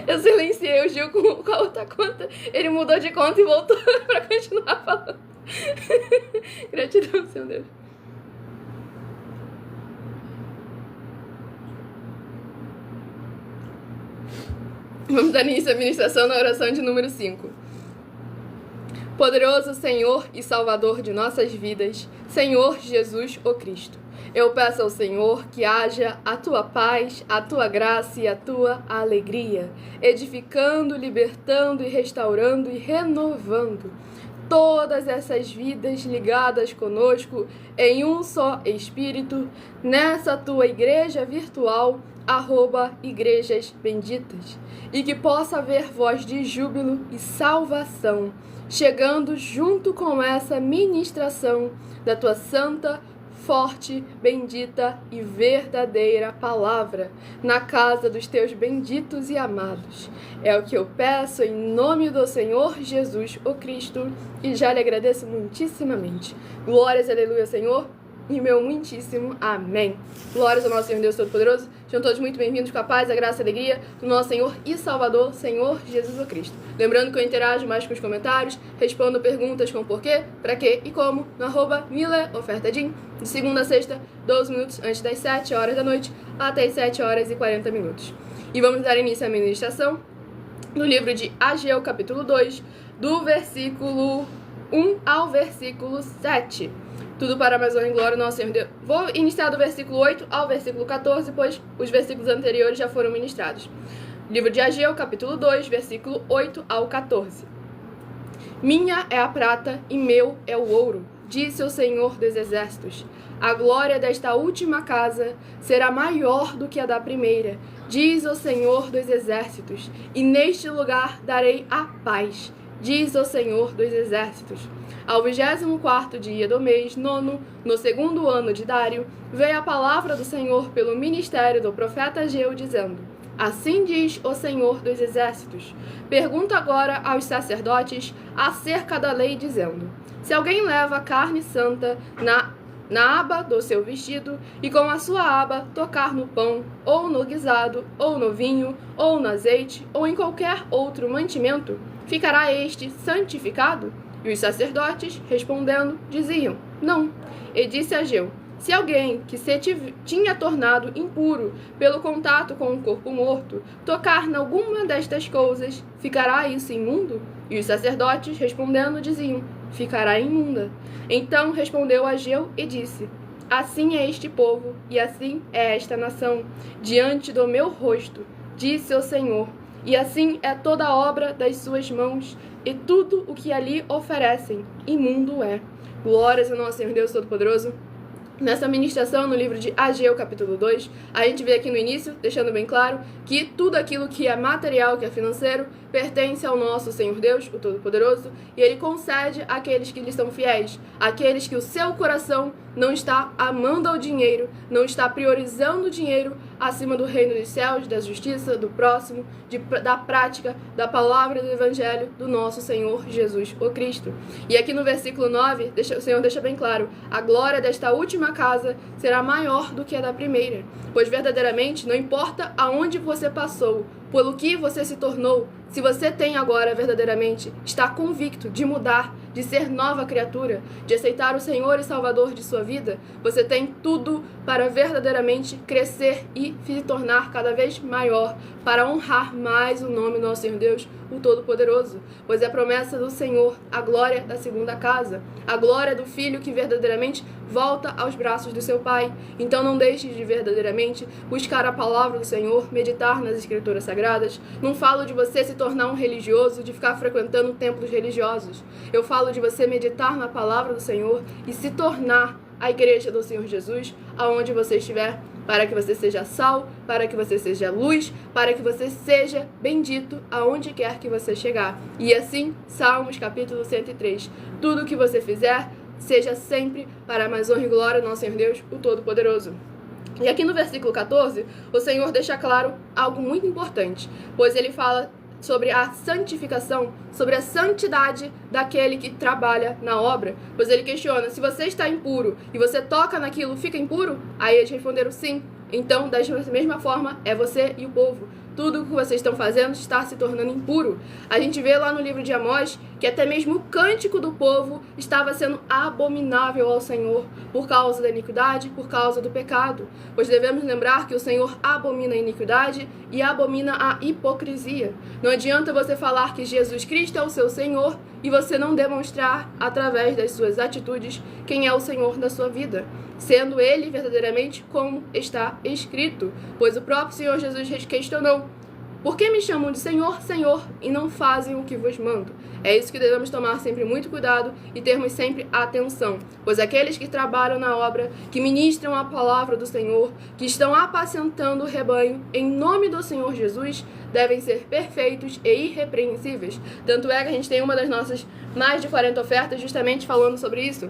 Eu silenciei o Gil com a outra conta, ele mudou de conta e voltou para continuar falando. Gratidão, Senhor Deus. Vamos dar início à ministração na oração de número 5. Poderoso Senhor e Salvador de nossas vidas, Senhor Jesus o Cristo, eu peço ao Senhor que haja a tua paz, a tua graça e a tua alegria, edificando, libertando e restaurando e renovando todas essas vidas ligadas conosco em um só Espírito, nessa tua igreja virtual, @igrejas benditas, e que possa haver voz de júbilo e salvação, chegando junto com essa ministração da tua santa, forte, bendita e verdadeira palavra, na casa dos teus benditos e amados. É o que eu peço em nome do Senhor Jesus o Cristo, e já lhe agradeço muitíssimamente. Glórias, aleluia, Senhor, e meu muitíssimo amém. Glórias ao nosso Senhor Deus Todo-Poderoso. Sejam todos muito bem-vindos com a paz, a graça e a alegria do nosso Senhor e Salvador, Senhor Jesus o Cristo. Lembrando que eu interajo mais com os comentários, respondo perguntas com porquê, pra quê e como, no @mileofertadim, de segunda a sexta, 12 minutos antes das 7 horas da noite, até as 7 horas e 40 minutos. E vamos dar início à ministração no livro de Ageu, capítulo 2, do versículo 1 ao versículo 7. Tudo para mais honra e glória, nosso Senhor Deus. Vou iniciar do versículo 8 ao versículo 14, pois os versículos anteriores já foram ministrados. Livro de Ageu, capítulo 2, versículo 8 ao 14. Minha é a prata e meu é o ouro, disse o Senhor dos Exércitos. A glória desta última casa será maior do que a da primeira, diz o Senhor dos Exércitos. E neste lugar darei a paz, diz o Senhor dos Exércitos. Ao 24º dia do mês nono, no 2º ano de Dário, veio a palavra do Senhor pelo ministério do profeta Ageu, dizendo: Assim diz o Senhor dos Exércitos. Pergunta agora aos sacerdotes acerca da lei, dizendo: Se alguém leva carne santa na aba do seu vestido, e com a sua aba tocar no pão, ou no guisado, ou no vinho, ou no azeite, ou em qualquer outro mantimento, ficará este santificado? E os sacerdotes, respondendo, diziam, não. E disse Ageu, se alguém que se tinha tornado impuro pelo contato com um corpo morto tocar em alguma destas coisas, ficará isso imundo? E os sacerdotes, respondendo, diziam, ficará imunda. Então respondeu Ageu e disse, assim é este povo, e assim é esta nação, diante do meu rosto, disse o Senhor, e assim é toda a obra das suas mãos, e tudo o que ali oferecem, imundo é. Glórias ao nosso Senhor Deus Todo-Poderoso. Nessa ministração, no livro de Ageu, capítulo 2, a gente vê aqui no início, deixando bem claro, que tudo aquilo que é material, que é financeiro, pertence ao nosso Senhor Deus, o Todo-Poderoso, e Ele concede àqueles que lhe são fiéis, àqueles que o seu coração não está amando ao dinheiro, não está priorizando o dinheiro acima do reino dos céus, da justiça, do próximo, da prática, da palavra do Evangelho do nosso Senhor Jesus, o Cristo. E aqui no versículo 9, o Senhor deixa bem claro, a glória desta última casa será maior do que a da primeira, pois verdadeiramente não importa aonde você passou, pelo que você se tornou, se você tem agora verdadeiramente, está convicto de mudar, de ser nova criatura, de aceitar o Senhor e Salvador de sua vida, você tem tudo para verdadeiramente crescer e se tornar cada vez maior, para honrar mais o nome do nosso Senhor Deus, o Todo-Poderoso, pois é a promessa do Senhor, a glória da segunda casa, a glória do Filho que verdadeiramente volta aos braços do seu Pai. Então não deixe de verdadeiramente buscar a palavra do Senhor, meditar nas Escrituras Sagradas. Não falo de você se tornar um religioso, de ficar frequentando templos religiosos. Eu falo de você meditar na palavra do Senhor e se tornar a igreja do Senhor Jesus, aonde você estiver, para que você seja sal, para que você seja luz, para que você seja bendito aonde quer que você chegar. E assim, Salmos capítulo 103. Tudo que você fizer, seja sempre para a mais honra e glória do nosso Senhor Deus, o Todo-Poderoso. E aqui no versículo 14, o Senhor deixa claro algo muito importante, pois ele fala sobre a santificação, sobre a santidade daquele que trabalha na obra. Pois ele questiona, se você está impuro e você toca naquilo, fica impuro? Aí eles responderam sim. Então, da mesma forma, é você e o povo. Tudo o que vocês estão fazendo está se tornando impuro. A gente vê lá no livro de Amós que até mesmo o cântico do povo estava sendo abominável ao Senhor por causa da iniquidade, por causa do pecado. Pois devemos lembrar que o Senhor abomina a iniquidade e abomina a hipocrisia. Não adianta você falar que Jesus Cristo é o seu Senhor e você não demonstrar através das suas atitudes quem é o Senhor da sua vida, sendo Ele verdadeiramente como está escrito. Pois o próprio Senhor Jesus questionou, por que me chamam de Senhor, Senhor, e não fazem o que vos mando? É isso que devemos tomar sempre muito cuidado e termos sempre atenção, pois aqueles que trabalham na obra, que ministram a palavra do Senhor, que estão apacentando o rebanho em nome do Senhor Jesus, devem ser perfeitos e irrepreensíveis. Tanto é que a gente tem uma das nossas mais de 40 ofertas justamente falando sobre isso.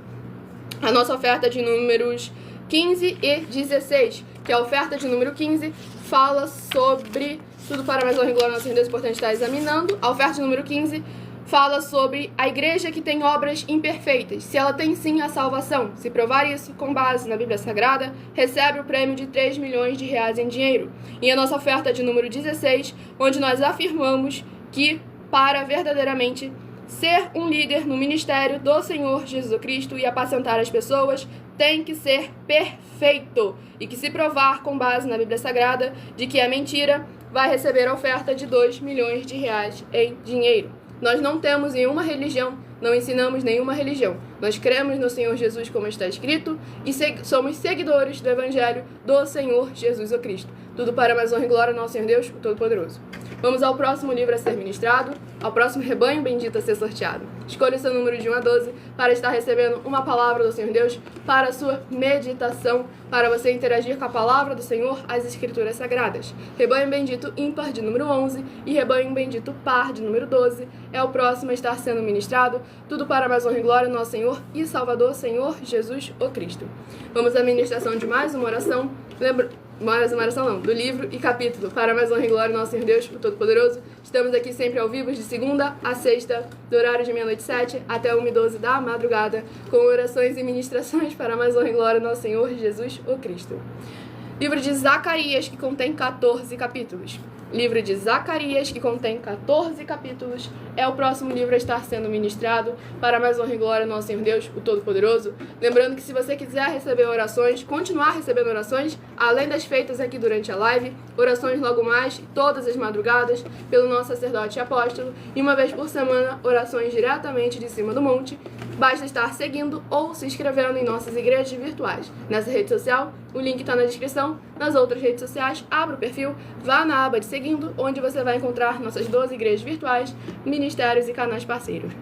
A nossa oferta de números 15 e 16, que a oferta de número 15 fala sobre tudo para mais honra e glória ao nosso Senhor Deus, importante estar examinando. A oferta de número 15 fala sobre a igreja que tem obras imperfeitas, se ela tem sim a salvação. Se provar isso com base na Bíblia Sagrada, recebe o prêmio de 3 milhões de reais em dinheiro. E a nossa oferta de número 16, onde nós afirmamos que para verdadeiramente ser um líder no ministério do Senhor Jesus Cristo e apacentar as pessoas, tem que ser perfeito. E que se provar com base na Bíblia Sagrada de que é mentira, vai receber a oferta de 2 milhões de reais em dinheiro. Nós não temos nenhuma religião, não ensinamos nenhuma religião. Nós cremos no Senhor Jesus como está escrito e somos seguidores do Evangelho do Senhor Jesus o Cristo. Tudo para mais honra e glória ao nosso Senhor Deus, o Todo-Poderoso. Vamos ao próximo livro a ser ministrado, ao próximo rebanho bendito a ser sorteado. Escolha o seu número de 1 a 12 para estar recebendo uma palavra do Senhor Deus para a sua meditação, para você interagir com a palavra do Senhor, as Escrituras Sagradas. Rebanho bendito ímpar de número 11 e rebanho bendito par de número 12 é o próximo a estar sendo ministrado, tudo para mais honra e glória ao nosso Senhor e Salvador, Senhor Jesus o Cristo. Vamos à ministração de mais uma oração. do livro e capítulo, para mais honra e glória do nosso Senhor Deus, o Todo-Poderoso. Estamos aqui sempre ao vivo, de segunda a sexta, do horário de 00h07 até 1h12 da madrugada, com orações e ministrações para mais honra e glória do nosso Senhor Jesus, o Cristo. Livro de Zacarias, que contém 14 capítulos. Livro de Zacarias, que contém 14 capítulos, é o próximo livro a estar sendo ministrado para mais honra e glória do nosso Senhor Deus, o Todo-Poderoso. Lembrando que se você quiser receber orações, continuar recebendo orações, além das feitas aqui durante a live, orações logo mais, todas as madrugadas, pelo nosso sacerdote e apóstolo, e uma vez por semana, orações diretamente de cima do monte, basta estar seguindo ou se inscrevendo em nossas igrejas virtuais. Nessa rede social, o link está na descrição. Nas outras redes sociais, abra o perfil, vá na aba de seguindo, onde você vai encontrar nossas 12 igrejas virtuais, ministérios e canais parceiros.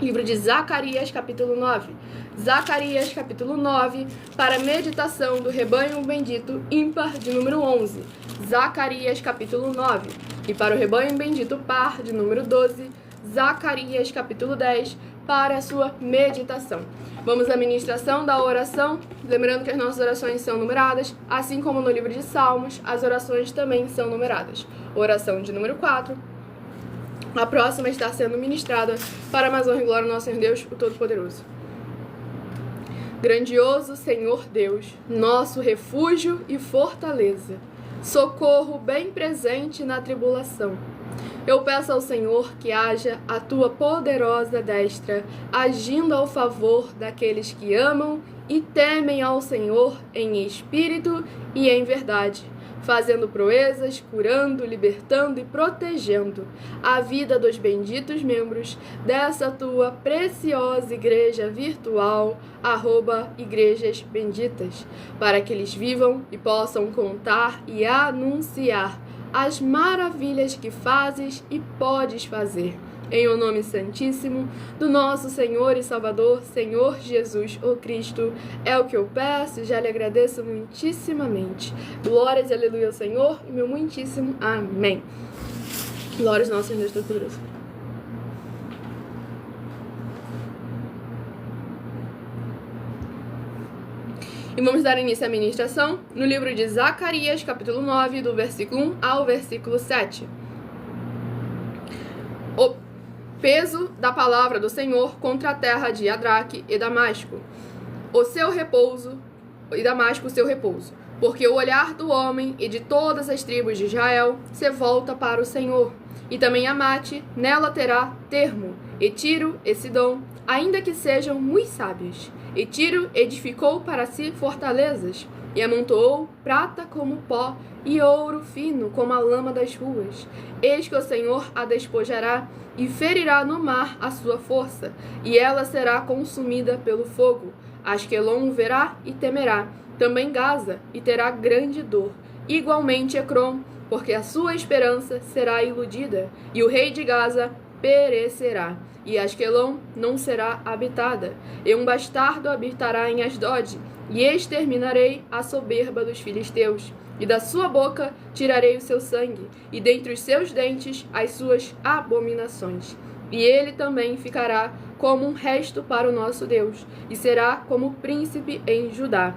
Livro de Zacarias, capítulo 9. Zacarias, capítulo 9, para meditação do rebanho bendito ímpar de número 11. Zacarias, capítulo 9. E para o rebanho bendito par de número 12. Zacarias, capítulo 10, para a sua meditação. Vamos à ministração da oração, lembrando que as nossas orações são numeradas, assim como no livro de Salmos, as orações também são numeradas. Oração de número 4. A próxima está sendo ministrada para mais honra e glória do nosso Senhor Deus, o Todo-Poderoso. Grandioso Senhor Deus, nosso refúgio e fortaleza, socorro bem presente na tribulação. Eu peço ao Senhor que haja a tua poderosa destra, agindo ao favor daqueles que amam e temem ao Senhor em espírito e em verdade, fazendo proezas, curando, libertando e protegendo a vida dos benditos membros dessa tua preciosa igreja virtual, @igrejas benditas, para que eles vivam e possam contar e anunciar as maravilhas que fazes e podes fazer. Em o nome santíssimo do nosso Senhor e Salvador, Senhor Jesus, o Cristo, é o que eu peço e já lhe agradeço muitíssimamente. Glórias e aleluia ao Senhor e meu muitíssimo amém. Glórias ao nosso Senhor Deus Todo-Poderoso. E vamos dar início à ministração no livro de Zacarias, capítulo 9, do versículo 1 ao versículo 7. O peso da palavra do Senhor contra a terra de Adraque e Damasco. O seu repouso, e Damasco o seu repouso. Porque o olhar do homem e de todas as tribos de Israel se volta para o Senhor. E também Amate, nela terá termo, e Tiro e Sidom, ainda que sejam muito sábios. E Tiro edificou para si fortalezas, e amontoou prata como pó, e ouro fino como a lama das ruas. Eis que o Senhor a despojará, e ferirá no mar a sua força, e ela será consumida pelo fogo. Asquelon verá e temerá, também Gaza, e terá grande dor. Igualmente Ecrom, porque a sua esperança será iludida, e o rei de Gaza perecerá. E Asquelon não será habitada, e um bastardo habitará em Asdod, e exterminarei a soberba dos filisteus, e da sua boca tirarei o seu sangue, e dentre os seus dentes as suas abominações. E ele também ficará como um resto para o nosso Deus, e será como príncipe em Judá.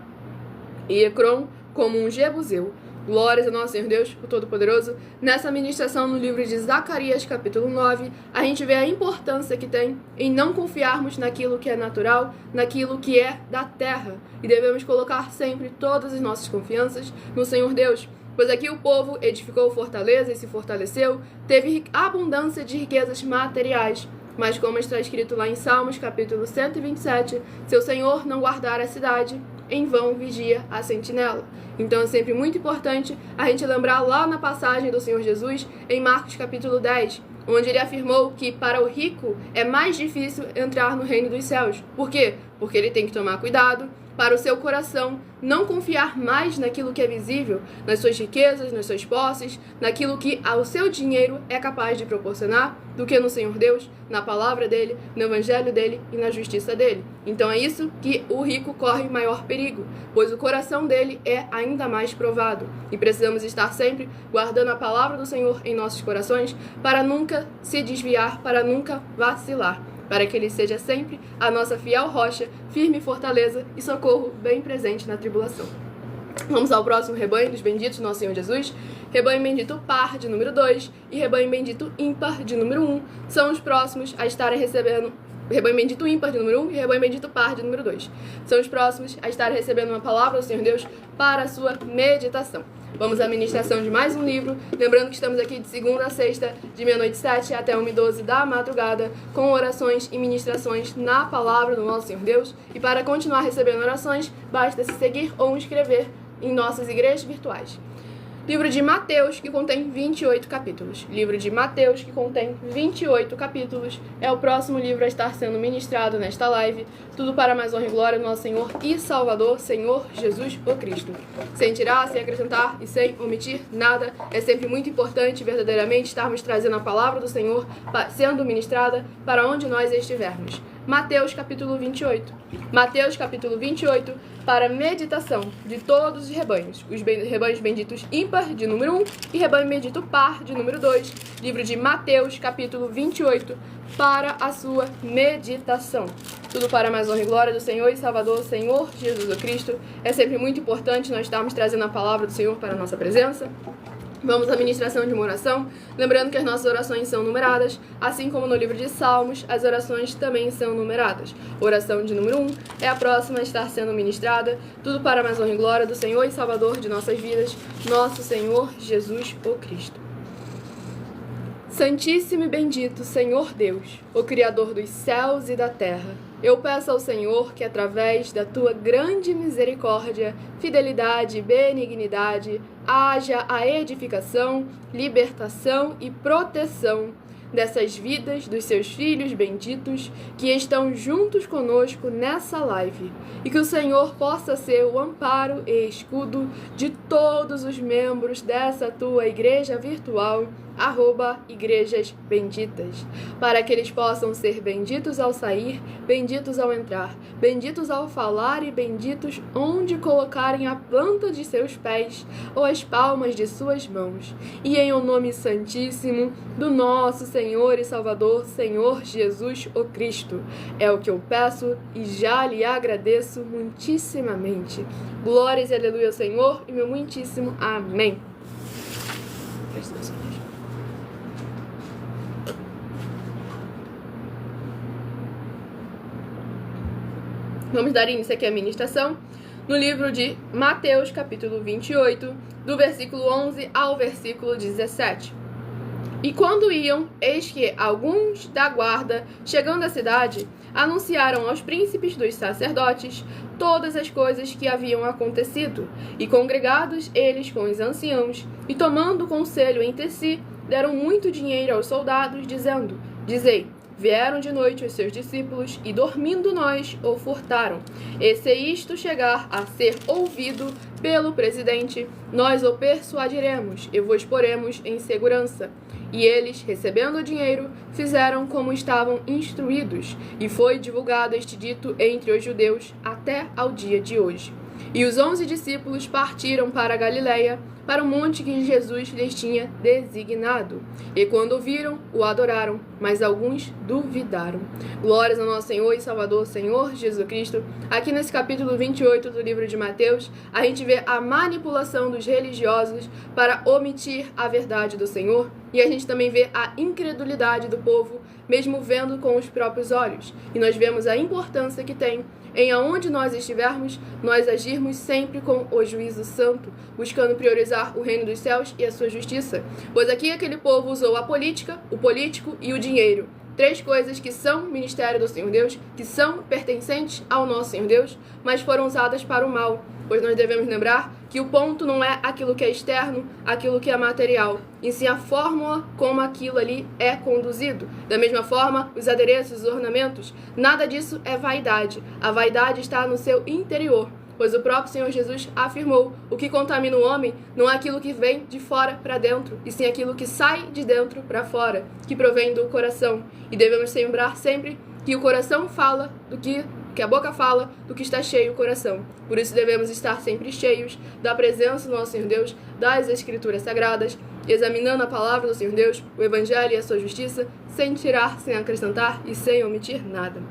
E Ecrom como um jebuseu. Glórias ao nosso Senhor Deus, o Todo-Poderoso. Nessa ministração no livro de Zacarias, capítulo 9, a gente vê a importância que tem em não confiarmos naquilo que é natural, naquilo que é da terra. E devemos colocar sempre todas as nossas confianças no Senhor Deus. Pois aqui o povo edificou fortaleza e se fortaleceu, teve abundância de riquezas materiais. Mas como está escrito lá em Salmos, capítulo 127, se o Senhor não guardar a cidade, em vão vigia a sentinela. Então é sempre muito importante a gente lembrar lá na passagem do Senhor Jesus, em Marcos capítulo 10, onde ele afirmou que para o rico é mais difícil entrar no reino dos céus. Por quê? Porque ele tem que tomar cuidado para o seu coração não confiar mais naquilo que é visível, nas suas riquezas, nas suas posses, naquilo que o seu dinheiro é capaz de proporcionar, do que no Senhor Deus, na palavra dele, no evangelho dele e na justiça dele. Então é isso que o rico corre maior perigo, pois o coração dele é ainda mais provado. E precisamos estar sempre guardando a palavra do Senhor em nossos corações para nunca se desviar, para nunca vacilar, para que ele seja sempre a nossa fiel rocha, firme fortaleza e socorro bem presente na tribulação. Vamos ao próximo rebanho dos benditos, nosso Senhor Jesus. Rebanho bendito par, de número 2, e rebanho bendito ímpar, de número 1, são os próximos a estarem recebendo... Rebanho bendito ímpar, de número 1, e rebanho bendito par, de número 2. São os próximos a estarem recebendo uma palavra do Senhor Deus para a sua meditação. Vamos à ministração de mais um livro, lembrando que estamos aqui de segunda a sexta, de meia-noite 7 até 1h12 da madrugada, com orações e ministrações na palavra do nosso Senhor Deus. E para continuar recebendo orações, basta se seguir ou inscrever em nossas igrejas virtuais. Livro de Mateus, que contém 28 capítulos. Livro de Mateus, que contém 28 capítulos, é o próximo livro a estar sendo ministrado nesta live. Tudo para mais honra e glória do nosso Senhor e Salvador, Senhor Jesus o Cristo. Sem tirar, sem acrescentar e sem omitir nada. É sempre muito importante, verdadeiramente, estarmos trazendo a palavra do Senhor sendo ministrada para onde nós estivermos. Mateus capítulo 28. Mateus capítulo 28, para meditação de todos os rebanhos. Os rebanhos benditos ímpar, de número 1, e rebanho bendito par, de número 2. Livro de Mateus capítulo 28, para a sua meditação. Tudo para mais honra e glória do Senhor e Salvador, Senhor Jesus o Cristo. É sempre muito importante nós estarmos trazendo a palavra do Senhor para a nossa presença. Vamos à ministração de uma oração, lembrando que as nossas orações são numeradas, assim como no livro de Salmos, as orações também são numeradas. Oração de número 1 é a próxima a estar sendo ministrada, tudo para mais honra e glória do Senhor e Salvador de nossas vidas, nosso Senhor Jesus o Cristo. Santíssimo e bendito Senhor Deus, o Criador dos céus e da terra, eu peço ao Senhor que, através da tua grande misericórdia, fidelidade e benignidade, haja a edificação, libertação e proteção dessas vidas dos seus filhos benditos que estão juntos conosco nessa live, e que o Senhor possa ser o amparo e escudo de todos os membros dessa tua igreja virtual, @igrejas benditas, para que eles possam ser benditos ao sair, benditos ao entrar, benditos ao falar e benditos onde colocarem a planta de seus pés ou as palmas de suas mãos. E em o nome santíssimo do nosso Senhor e Salvador, Senhor Jesus o Cristo, é o que eu peço e já lhe agradeço muitíssimamente. Glórias e aleluia ao Senhor e meu muitíssimo amém. Vamos dar início aqui à ministração no livro de Mateus, capítulo 28, do versículo 11 ao versículo 17. E quando iam, eis que alguns da guarda, chegando à cidade, anunciaram aos príncipes dos sacerdotes todas as coisas que haviam acontecido. E congregados eles com os anciãos, e tomando conselho entre si, deram muito dinheiro aos soldados, dizendo: Dizei, vieram de noite os seus discípulos, e dormindo nós o furtaram. E se isto chegar a ser ouvido pelo presidente, nós o persuadiremos e vos poremos em segurança. E eles, recebendo o dinheiro, fizeram como estavam instruídos, e foi divulgado este dito entre os judeus até ao dia de hoje. E os 11 discípulos partiram para a Galileia, para o monte que Jesus lhes tinha designado. E quando o viram, o adoraram, mas alguns duvidaram. Glórias ao nosso Senhor e Salvador, Senhor Jesus Cristo. Aqui nesse capítulo 28 do livro de Mateus, a gente vê a manipulação dos religiosos para omitir a verdade do Senhor, e a gente também vê a incredulidade do povo, mesmo vendo com os próprios olhos. E nós vemos a importância que tem em aonde nós estivermos, nós agirmos sempre com o juízo santo, buscando priorizar o reino dos céus e a sua justiça. Pois aqui aquele povo usou a política, o político e o dinheiro. 3 coisas que são ministério do Senhor Deus, que são pertencentes ao nosso Senhor Deus, mas foram usadas para o mal. Pois nós devemos lembrar que o ponto não é aquilo que é externo, aquilo que é material, e sim a fórmula como aquilo ali é conduzido. Da mesma forma, os adereços, os ornamentos, nada disso é vaidade. A vaidade está no seu interior, pois o próprio Senhor Jesus afirmou: o que contamina o homem não é aquilo que vem de fora para dentro, e sim aquilo que sai de dentro para fora, que provém do coração. E devemos lembrar sempre que o coração fala do que a boca fala do que está cheio o coração. Por isso devemos estar sempre cheios da presença do nosso Senhor Deus, das Escrituras Sagradas, examinando a palavra do Senhor Deus, o Evangelho e a sua justiça, sem tirar, sem acrescentar e sem omitir nada.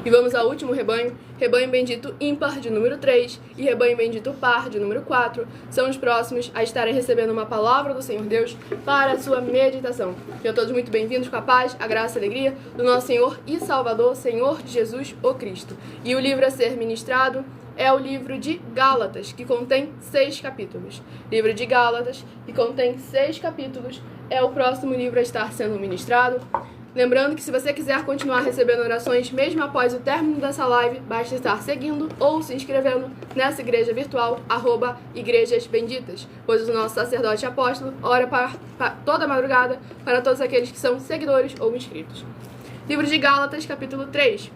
E vamos ao último rebanho, rebanho bendito ímpar de número 3 e rebanho bendito par de número 4. São os próximos a estarem recebendo uma palavra do Senhor Deus para a sua meditação. Sejam todos muito bem-vindos com a paz, a graça e a alegria do nosso Senhor e Salvador, Senhor Jesus, o Cristo. E o livro a ser ministrado é o livro de Gálatas, que contém 6 capítulos. Livro de Gálatas, que contém 6 capítulos, é o próximo livro a estar sendo ministrado. Lembrando que se você quiser continuar recebendo orações mesmo após o término dessa live, basta estar seguindo ou se inscrevendo nessa igreja virtual, @Igrejas Benditas, pois o nosso sacerdote apóstolo ora para toda madrugada para todos aqueles que são seguidores ou inscritos. Livro de Gálatas, capítulo 3.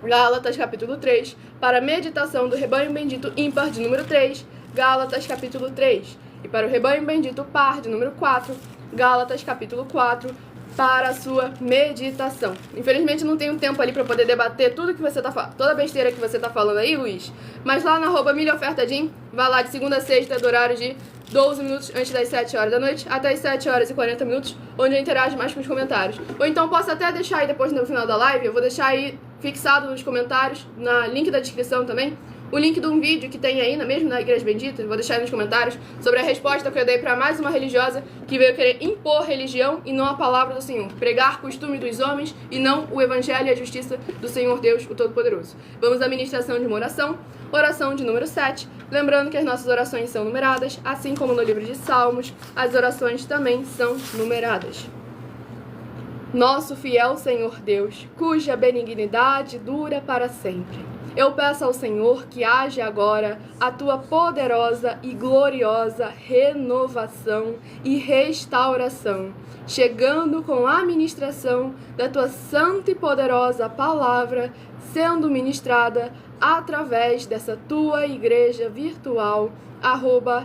Gálatas, capítulo 3, para a meditação do rebanho bendito ímpar de número 3, Gálatas, capítulo 3. E para o rebanho bendito par de número 4, Gálatas, capítulo 4, para a sua meditação. Infelizmente não tenho tempo ali para poder debater tudo que você toda a besteira que você tá falando aí, Luiz. Mas lá na @milhaofertadim, vai lá de segunda a sexta, do horário de 12 minutos antes das 7 horas da noite, até as 7 horas e 40 minutos, onde eu interajo mais com os comentários. Ou então posso até deixar aí depois no final da live, eu vou deixar aí fixado nos comentários, na link da descrição também, o link de um vídeo que tem aí, mesmo na Igreja Bendita, vou deixar aí nos comentários, sobre a resposta que eu dei para mais uma religiosa que veio querer impor religião e não a palavra do Senhor. Pregar costume dos homens e não o evangelho e a justiça do Senhor Deus, o Todo-Poderoso. Vamos à ministração de uma oração, oração de número 7. Lembrando que as nossas orações são numeradas, assim como no livro de Salmos, as orações também são numeradas. Nosso fiel Senhor Deus, cuja benignidade dura para sempre. Eu peço ao Senhor que haja agora a tua poderosa e gloriosa renovação e restauração, chegando com a ministração da tua santa e poderosa palavra, sendo ministrada através dessa tua igreja virtual,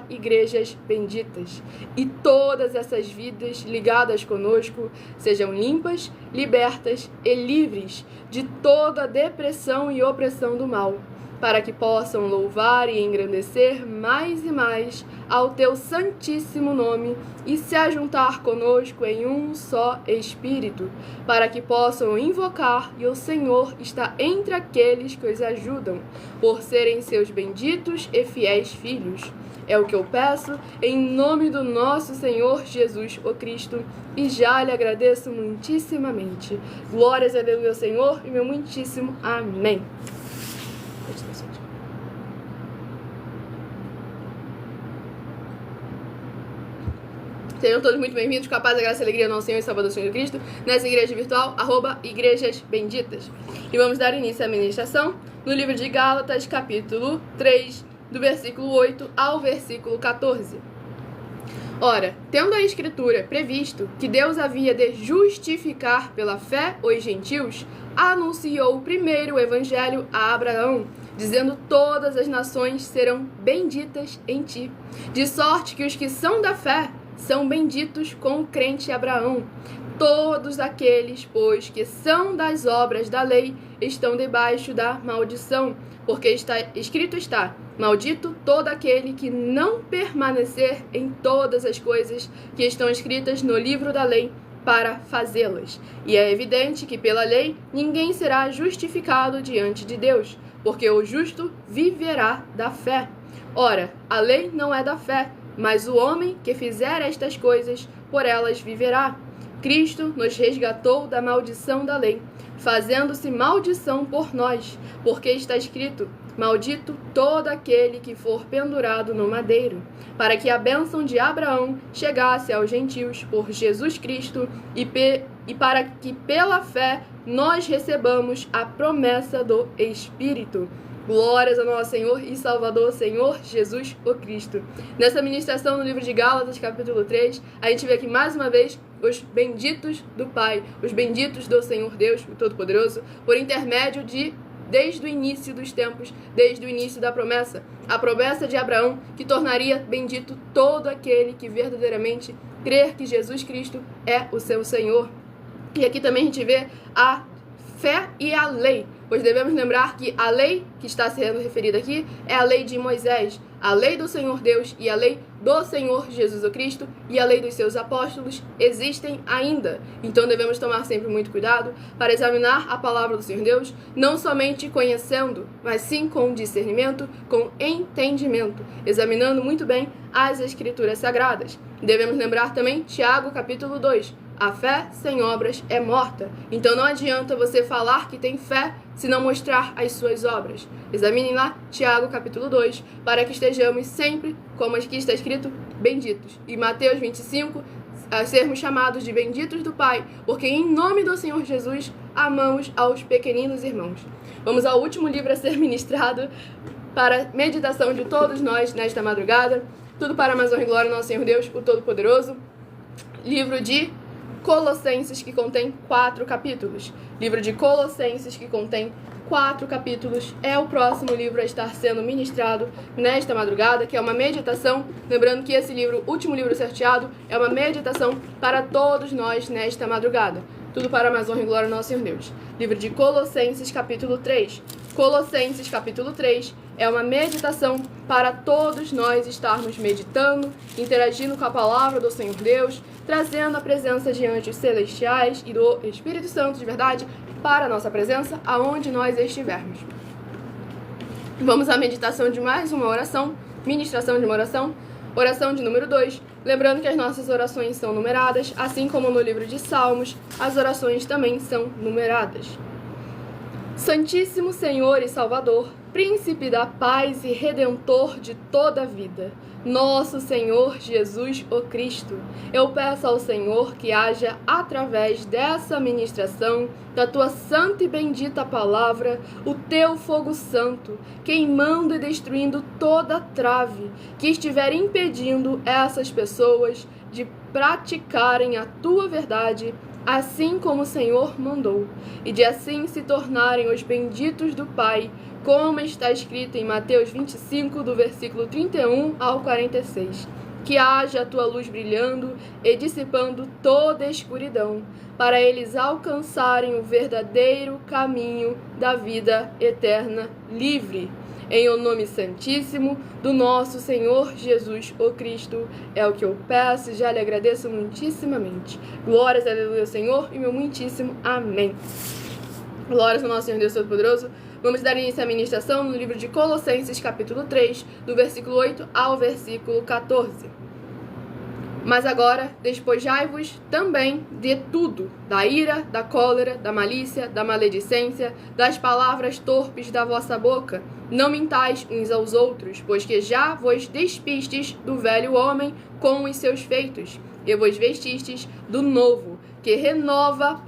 @Igrejas Benditas. E todas essas vidas ligadas conosco sejam limpas, libertas e livres de toda depressão e opressão do mal, para que possam louvar e engrandecer mais e mais ao teu santíssimo nome e se ajuntar conosco em um só Espírito, para que possam invocar e o Senhor está entre aqueles que os ajudam, por serem seus benditos e fiéis filhos. É o que eu peço em nome do nosso Senhor Jesus, o Cristo, e já lhe agradeço muitíssimamente. Glórias a Deus, meu Senhor, e meu muitíssimo amém. Sejam todos muito bem-vindos com a paz, a graça e a alegria do nosso Senhor e Salvador Jesus Cristo, nessa igreja virtual, @Igrejas Benditas. E vamos dar início à ministração no livro de Gálatas, capítulo 3, do versículo 8 ao versículo 14. Ora, tendo a Escritura previsto que Deus havia de justificar pela fé os gentios, anunciou primeiro o evangelho a Abraão, dizendo: todas as nações serão benditas em ti, de sorte que os que são da fé são benditos com o crente Abraão. Todos aqueles, pois, que são das obras da lei, estão debaixo da maldição, porque escrito está: maldito todo aquele que não permanecer em todas as coisas que estão escritas no livro da lei para fazê-las. E é evidente que pela lei ninguém será justificado diante de Deus, porque o justo viverá da fé. Ora, a lei não é da fé, mas o homem que fizer estas coisas, por elas viverá. Cristo nos resgatou da maldição da lei, fazendo-se maldição por nós, porque está escrito: maldito todo aquele que for pendurado no madeiro, para que a bênção de Abraão chegasse aos gentios por Jesus Cristo e para que pela fé nós recebamos a promessa do Espírito. Glórias ao nosso Senhor e Salvador, Senhor Jesus, o Cristo. Nessa ministração no livro de Gálatas, capítulo 3, a gente vê aqui mais uma vez os benditos do Pai, os benditos do Senhor Deus, o Todo-Poderoso, por intermédio desde o início dos tempos, desde o início da promessa, a promessa de Abraão, que tornaria bendito todo aquele que verdadeiramente crer que Jesus Cristo é o seu Senhor. E aqui também a gente vê a fé e a lei, pois devemos lembrar que a lei que está sendo referida aqui é a lei de Moisés, a lei do Senhor Deus e a lei do Senhor Jesus Cristo e a lei dos seus apóstolos existem ainda. Então devemos tomar sempre muito cuidado para examinar a palavra do Senhor Deus, não somente conhecendo, mas sim com discernimento, com entendimento, examinando muito bem as Escrituras Sagradas. Devemos lembrar também Tiago capítulo 2. A fé sem obras é morta. Então não adianta você falar que tem fé se não mostrar as suas obras. Examinem lá Tiago capítulo 2, para que estejamos sempre, como aqui está escrito, benditos. E Mateus 25, a sermos chamados de benditos do Pai, porque em nome do Senhor Jesus amamos aos pequeninos irmãos. Vamos ao último livro a ser ministrado para meditação de todos nós nesta madrugada. Tudo para a honra e glória do nosso Senhor Deus, o Todo-Poderoso. Livro de Colossenses, que contém 4 capítulos. Livro de Colossenses, que contém 4 capítulos, é o próximo livro a estar sendo ministrado nesta madrugada, que é uma meditação. Lembrando que esse livro, último livro sorteado, é uma meditação para todos nós nesta madrugada. Tudo para a honra e glória do nosso Senhor Deus. Livro de Colossenses, capítulo 3. Colossenses, capítulo 3, é uma meditação para todos nós estarmos meditando, interagindo com a palavra do Senhor Deus, trazendo a presença de anjos celestiais e do Espírito Santo de verdade para a nossa presença, aonde nós estivermos. Vamos à meditação de mais uma oração, ministração de uma oração, oração de número 2. Lembrando que as nossas orações são numeradas, assim como no livro de Salmos, as orações também são numeradas. Santíssimo Senhor e Salvador, Príncipe da paz e Redentor de toda a vida, nosso Senhor Jesus o Cristo, eu peço ao Senhor que haja, através dessa ministração, da tua santa e bendita palavra, o teu fogo santo, queimando e destruindo toda trave que estiver impedindo essas pessoas de praticarem a tua verdade, assim como o Senhor mandou, e de assim se tornarem os benditos do Pai, como está escrito em Mateus 25, do versículo 31 ao 46. Que haja a tua luz brilhando e dissipando toda a escuridão, para eles alcançarem o verdadeiro caminho da vida eterna livre. Em o nome santíssimo do nosso Senhor Jesus o Cristo, é o que eu peço e já lhe agradeço muitíssimamente. Glórias, aleluia, Senhor, e meu muitíssimo amém. Glórias ao nosso Senhor Deus Todo-Poderoso. Vamos dar início à ministração no livro de Colossenses, capítulo 3, do versículo 8 ao versículo 14. Mas agora, despojai-vos também de tudo, da ira, da cólera, da malícia, da maledicência, das palavras torpes da vossa boca. Não mintais uns aos outros, pois que já vos despistes do velho homem com os seus feitos, e vos vestistes do novo, que se renova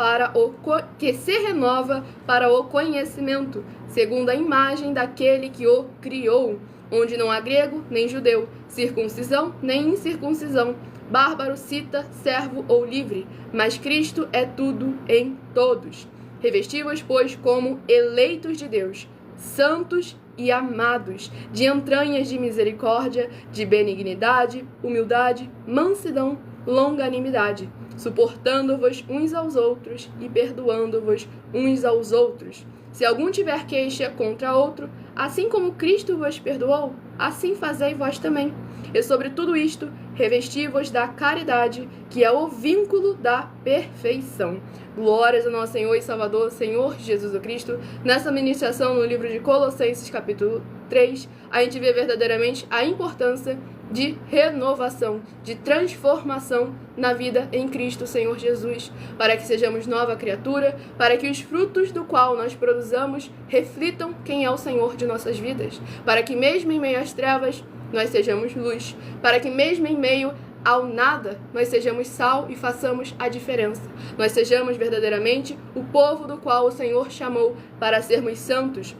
para o conhecimento, segundo a imagem daquele que o criou, onde não há grego nem judeu, circuncisão nem incircuncisão, bárbaro, cita, servo ou livre, mas Cristo é tudo em todos. Revesti-vos, pois, como eleitos de Deus, santos e amados, de entranhas de misericórdia, de benignidade, humildade, mansidão, longanimidade, suportando-vos uns aos outros e perdoando-vos uns aos outros. Se algum tiver queixa contra outro, assim como Cristo vos perdoou, assim fazei vós também. E sobre tudo isto, revesti-vos da caridade, que é o vínculo da perfeição. Glórias ao nosso Senhor e Salvador, Senhor Jesus Cristo. Nessa ministração no livro de Colossenses, capítulo 3, a gente vê verdadeiramente a importância de renovação, de transformação na vida em Cristo Senhor Jesus, para que sejamos nova criatura, para que os frutos do qual nós produzamos reflitam quem é o Senhor de nossas vidas, para que mesmo em meio às trevas nós sejamos luz, para que mesmo em meio ao nada nós sejamos sal e façamos a diferença, nós sejamos verdadeiramente o povo do qual o Senhor chamou para sermos santos.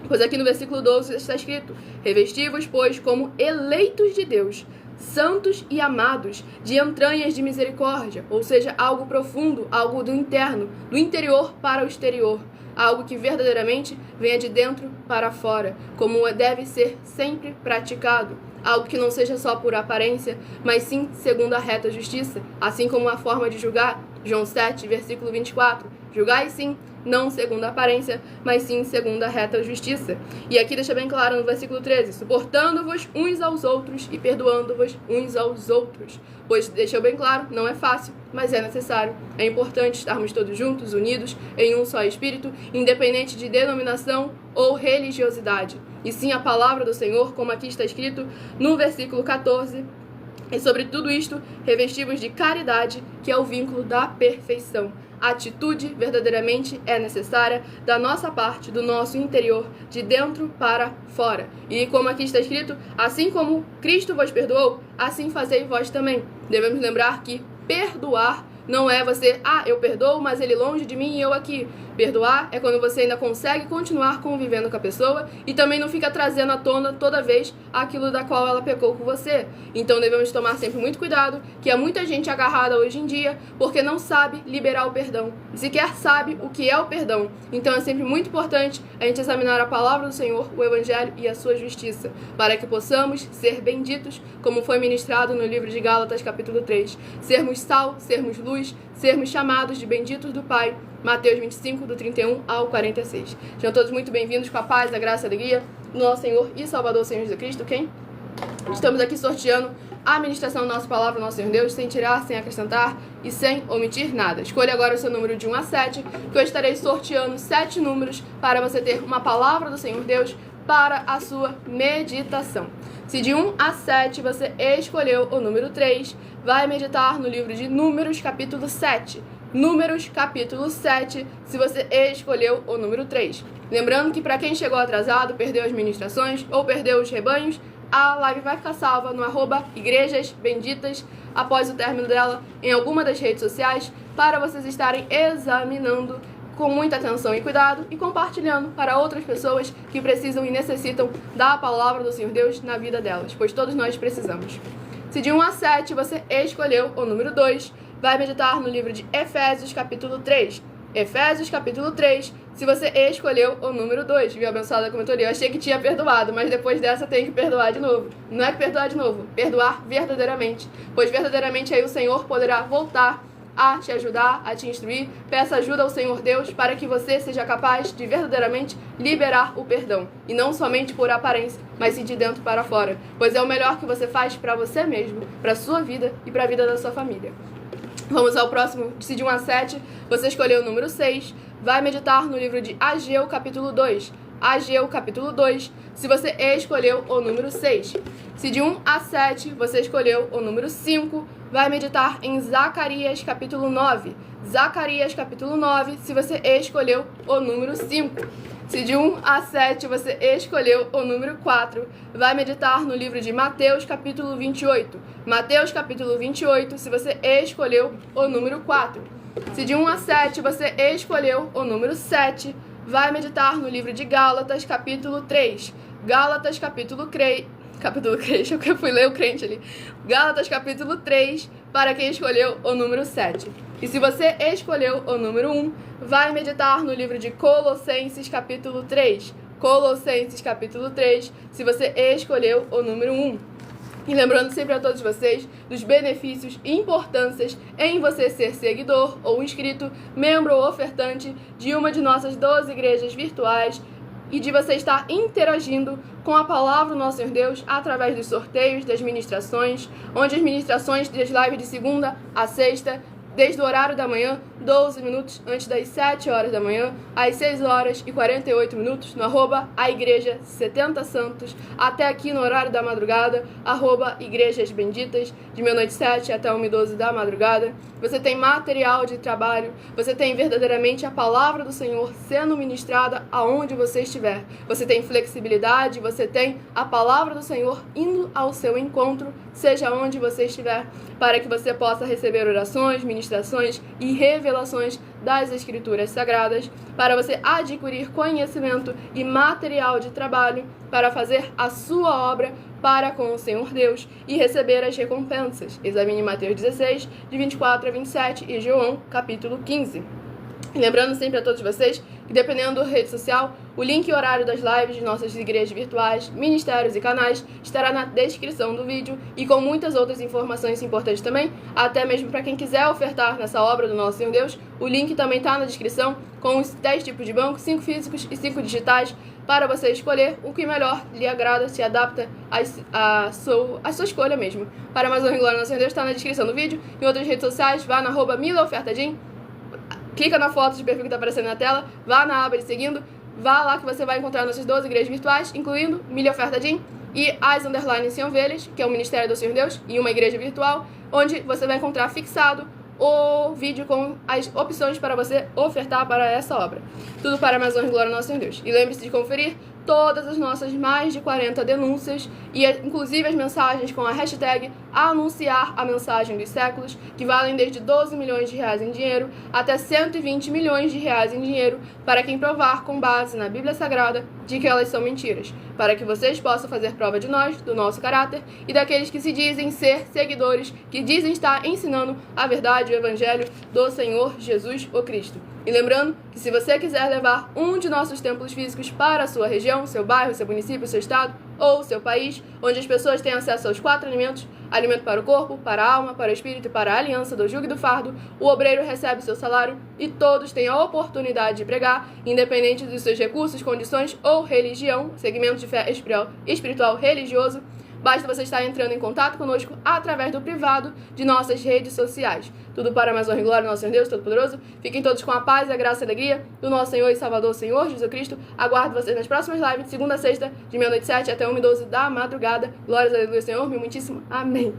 Pois aqui no versículo 12 está escrito: revesti-vos, pois, como eleitos de Deus, santos e amados, de entranhas de misericórdia, ou seja, algo profundo, algo do interno, do interior para o exterior, algo que verdadeiramente venha de dentro para fora, como deve ser sempre praticado, algo que não seja só por aparência, mas sim segundo a reta justiça, assim como a forma de julgar, João 7, versículo 24, Julgai sim, não segundo a aparência, mas sim segundo a reta justiça. E aqui deixa bem claro no versículo 13, suportando-vos uns aos outros e perdoando-vos uns aos outros. Pois deixou bem claro, não é fácil, mas é necessário. É importante estarmos todos juntos, unidos, em um só espírito, independente de denominação ou religiosidade. E sim a palavra do Senhor, como aqui está escrito no versículo 14, e sobre tudo isto, revestivos de caridade, que é o vínculo da perfeição. A atitude verdadeiramente é necessária da nossa parte, do nosso interior, de dentro para fora. E como aqui está escrito, assim como Cristo vos perdoou, assim fazei vós também. Devemos lembrar que perdoar não é você, eu perdoo, mas ele longe de mim e eu aqui. Perdoar é quando você ainda consegue continuar convivendo com a pessoa e também não fica trazendo à tona toda vez aquilo da qual ela pecou com você. Então devemos tomar sempre muito cuidado, que há muita gente agarrada hoje em dia porque não sabe liberar o perdão, sequer sabe o que é o perdão. Então é sempre muito importante a gente examinar a palavra do Senhor, o Evangelho e a sua justiça, para que possamos ser benditos, como foi ministrado no livro de Gálatas capítulo 3. Sermos sal, sermos luz, sermos chamados de benditos do Pai. Mateus 25, do 31 ao 46. Sejam todos muito bem-vindos com a paz, a graça e a alegria do nosso Senhor e Salvador, Senhor Jesus Cristo, quem? Estamos aqui sorteando a ministração da nossa palavra, nosso Senhor Deus, sem tirar, sem acrescentar e sem omitir nada. Escolha agora o seu número de 1 a 7, que eu estarei sorteando 7 números para você ter uma palavra do Senhor Deus para a sua meditação. Se de 1 a 7 você escolheu o número 3, vai meditar no livro de Números, capítulo 7. Números, capítulo 7, se você escolheu o número 3. Lembrando que para quem chegou atrasado, perdeu as ministrações ou perdeu os rebanhos, a live vai ficar salva no @Igrejas Benditas, após o término dela, em alguma das redes sociais, para vocês estarem examinando com muita atenção e cuidado e compartilhando para outras pessoas que precisam e necessitam da palavra do Senhor Deus na vida delas, pois todos nós precisamos. Se de 1 a 7 você escolheu o número 2, vai meditar no livro de Efésios, capítulo 3. Efésios, capítulo 3, se você escolheu o número 2. Viu, abençoada comentaria? Eu achei que tinha perdoado, mas depois dessa tem que perdoar de novo. Não é perdoar de novo, perdoar verdadeiramente. Pois verdadeiramente aí o Senhor poderá voltar a te ajudar, a te instruir. Peça ajuda ao Senhor Deus para que você seja capaz de verdadeiramente liberar o perdão. E não somente por aparência, mas sim de dentro para fora. Pois é o melhor que você faz para você mesmo, para a sua vida e para a vida da sua família. Vamos ao próximo, de 1 a 7, você escolheu o número 6, vai meditar no livro de Ageu, capítulo 2. Ageu, capítulo 2, se você escolheu o número 6. Se de 1 a 7 você escolheu o número 5, vai meditar em Zacarias, capítulo 9. Zacarias, capítulo 9, se você escolheu o número 5. Se de 1 a 7 você escolheu o número 4, vai meditar no livro de Mateus, capítulo 28. Mateus, capítulo 28, se você escolheu o número 4. Se de 1 a 7 você escolheu o número 7, vai meditar no livro de Gálatas, capítulo 3. Gálatas, capítulo 3, eu fui ler o crente ali. Gálatas, capítulo 3, para quem escolheu o número 7. E se você escolheu o número 1, vai meditar no livro de Colossenses, capítulo 3. Colossenses, capítulo 3, se você escolheu o número 1. E lembrando sempre a todos vocês dos benefícios e importâncias em você ser seguidor ou inscrito, membro ou ofertante de uma de nossas 12 igrejas virtuais e de você estar interagindo com a palavra do nosso Senhor Deus através dos sorteios, das ministrações, onde as ministrações das lives de segunda a sexta, desde o horário da manhã, 12 minutos antes das 7 horas da manhã, às 6 horas e 48 minutos, no @a Igreja 70 Santos, até aqui no horário da madrugada, @Igrejas Benditas, de meia-noite 7 até 1h12 da madrugada. Você tem material de trabalho, você tem verdadeiramente a palavra do Senhor sendo ministrada aonde você estiver. Você tem flexibilidade, você tem a palavra do Senhor indo ao seu encontro, seja onde você estiver, para que você possa receber orações, ministrações e revelações das Escrituras Sagradas, para você adquirir conhecimento e material de trabalho para fazer a sua obra para com o Senhor Deus e receber as recompensas. Examine Mateus 16, de 24 a 27 e João, capítulo 15. E lembrando sempre a todos vocês que, dependendo da rede social, o link e horário das lives de nossas igrejas virtuais, ministérios e canais estará na descrição do vídeo e com muitas outras informações importantes também, até mesmo para quem quiser ofertar nessa obra do nosso Senhor Deus, o link também está na descrição com os 10 tipos de banco, 5 físicos e 5 digitais, para você escolher o que melhor lhe agrada, se adapta à sua escolha mesmo. Para mais honra e glória ao nosso Senhor Deus, está na descrição do vídeo. Em outras redes sociais, vá na @milaofertadim. Clica na foto de perfil que está aparecendo na tela, vá na aba de seguindo, vá lá que você vai encontrar nossas 12 igrejas virtuais, incluindo Milha Oferta Din e as Underline Sem Ovelhas, que é o Ministério do Senhor Deus, e uma igreja virtual, onde você vai encontrar fixado o vídeo com as opções para você ofertar para essa obra. Tudo para mais honra e glória ao nosso Senhor Deus. E lembre-se de conferir todas as nossas mais de 40 denúncias e inclusive as mensagens com a hashtag anunciar a mensagem dos séculos, que valem desde 12 milhões de reais em dinheiro até 120 milhões de reais em dinheiro para quem provar com base na Bíblia Sagrada de que elas são mentiras, para que vocês possam fazer prova de nós, do nosso caráter e daqueles que se dizem ser seguidores, que dizem estar ensinando a verdade e o evangelho do Senhor Jesus o Cristo. E lembrando que se você quiser levar um de nossos templos físicos para a sua região, seu bairro, seu município, seu estado ou seu país, onde as pessoas têm acesso aos 4 alimentos, alimento para o corpo, para a alma, para o espírito e para a aliança do jugo e do fardo, o obreiro recebe seu salário e todos têm a oportunidade de pregar, independente dos seus recursos, condições ou religião, segmento de fé espiritual religioso. Basta você estar entrando em contato conosco através do privado de nossas redes sociais. Tudo para mais honra e glória do nosso Senhor Deus Todo-Poderoso. Fiquem todos com a paz, a graça e a alegria do nosso Senhor e Salvador, Senhor Jesus Cristo. Aguardo vocês nas próximas lives, de segunda a sexta, de meia-noite 7 até 1h12 da madrugada. Glórias a Deus, Senhor, meu muitíssimo. Amém.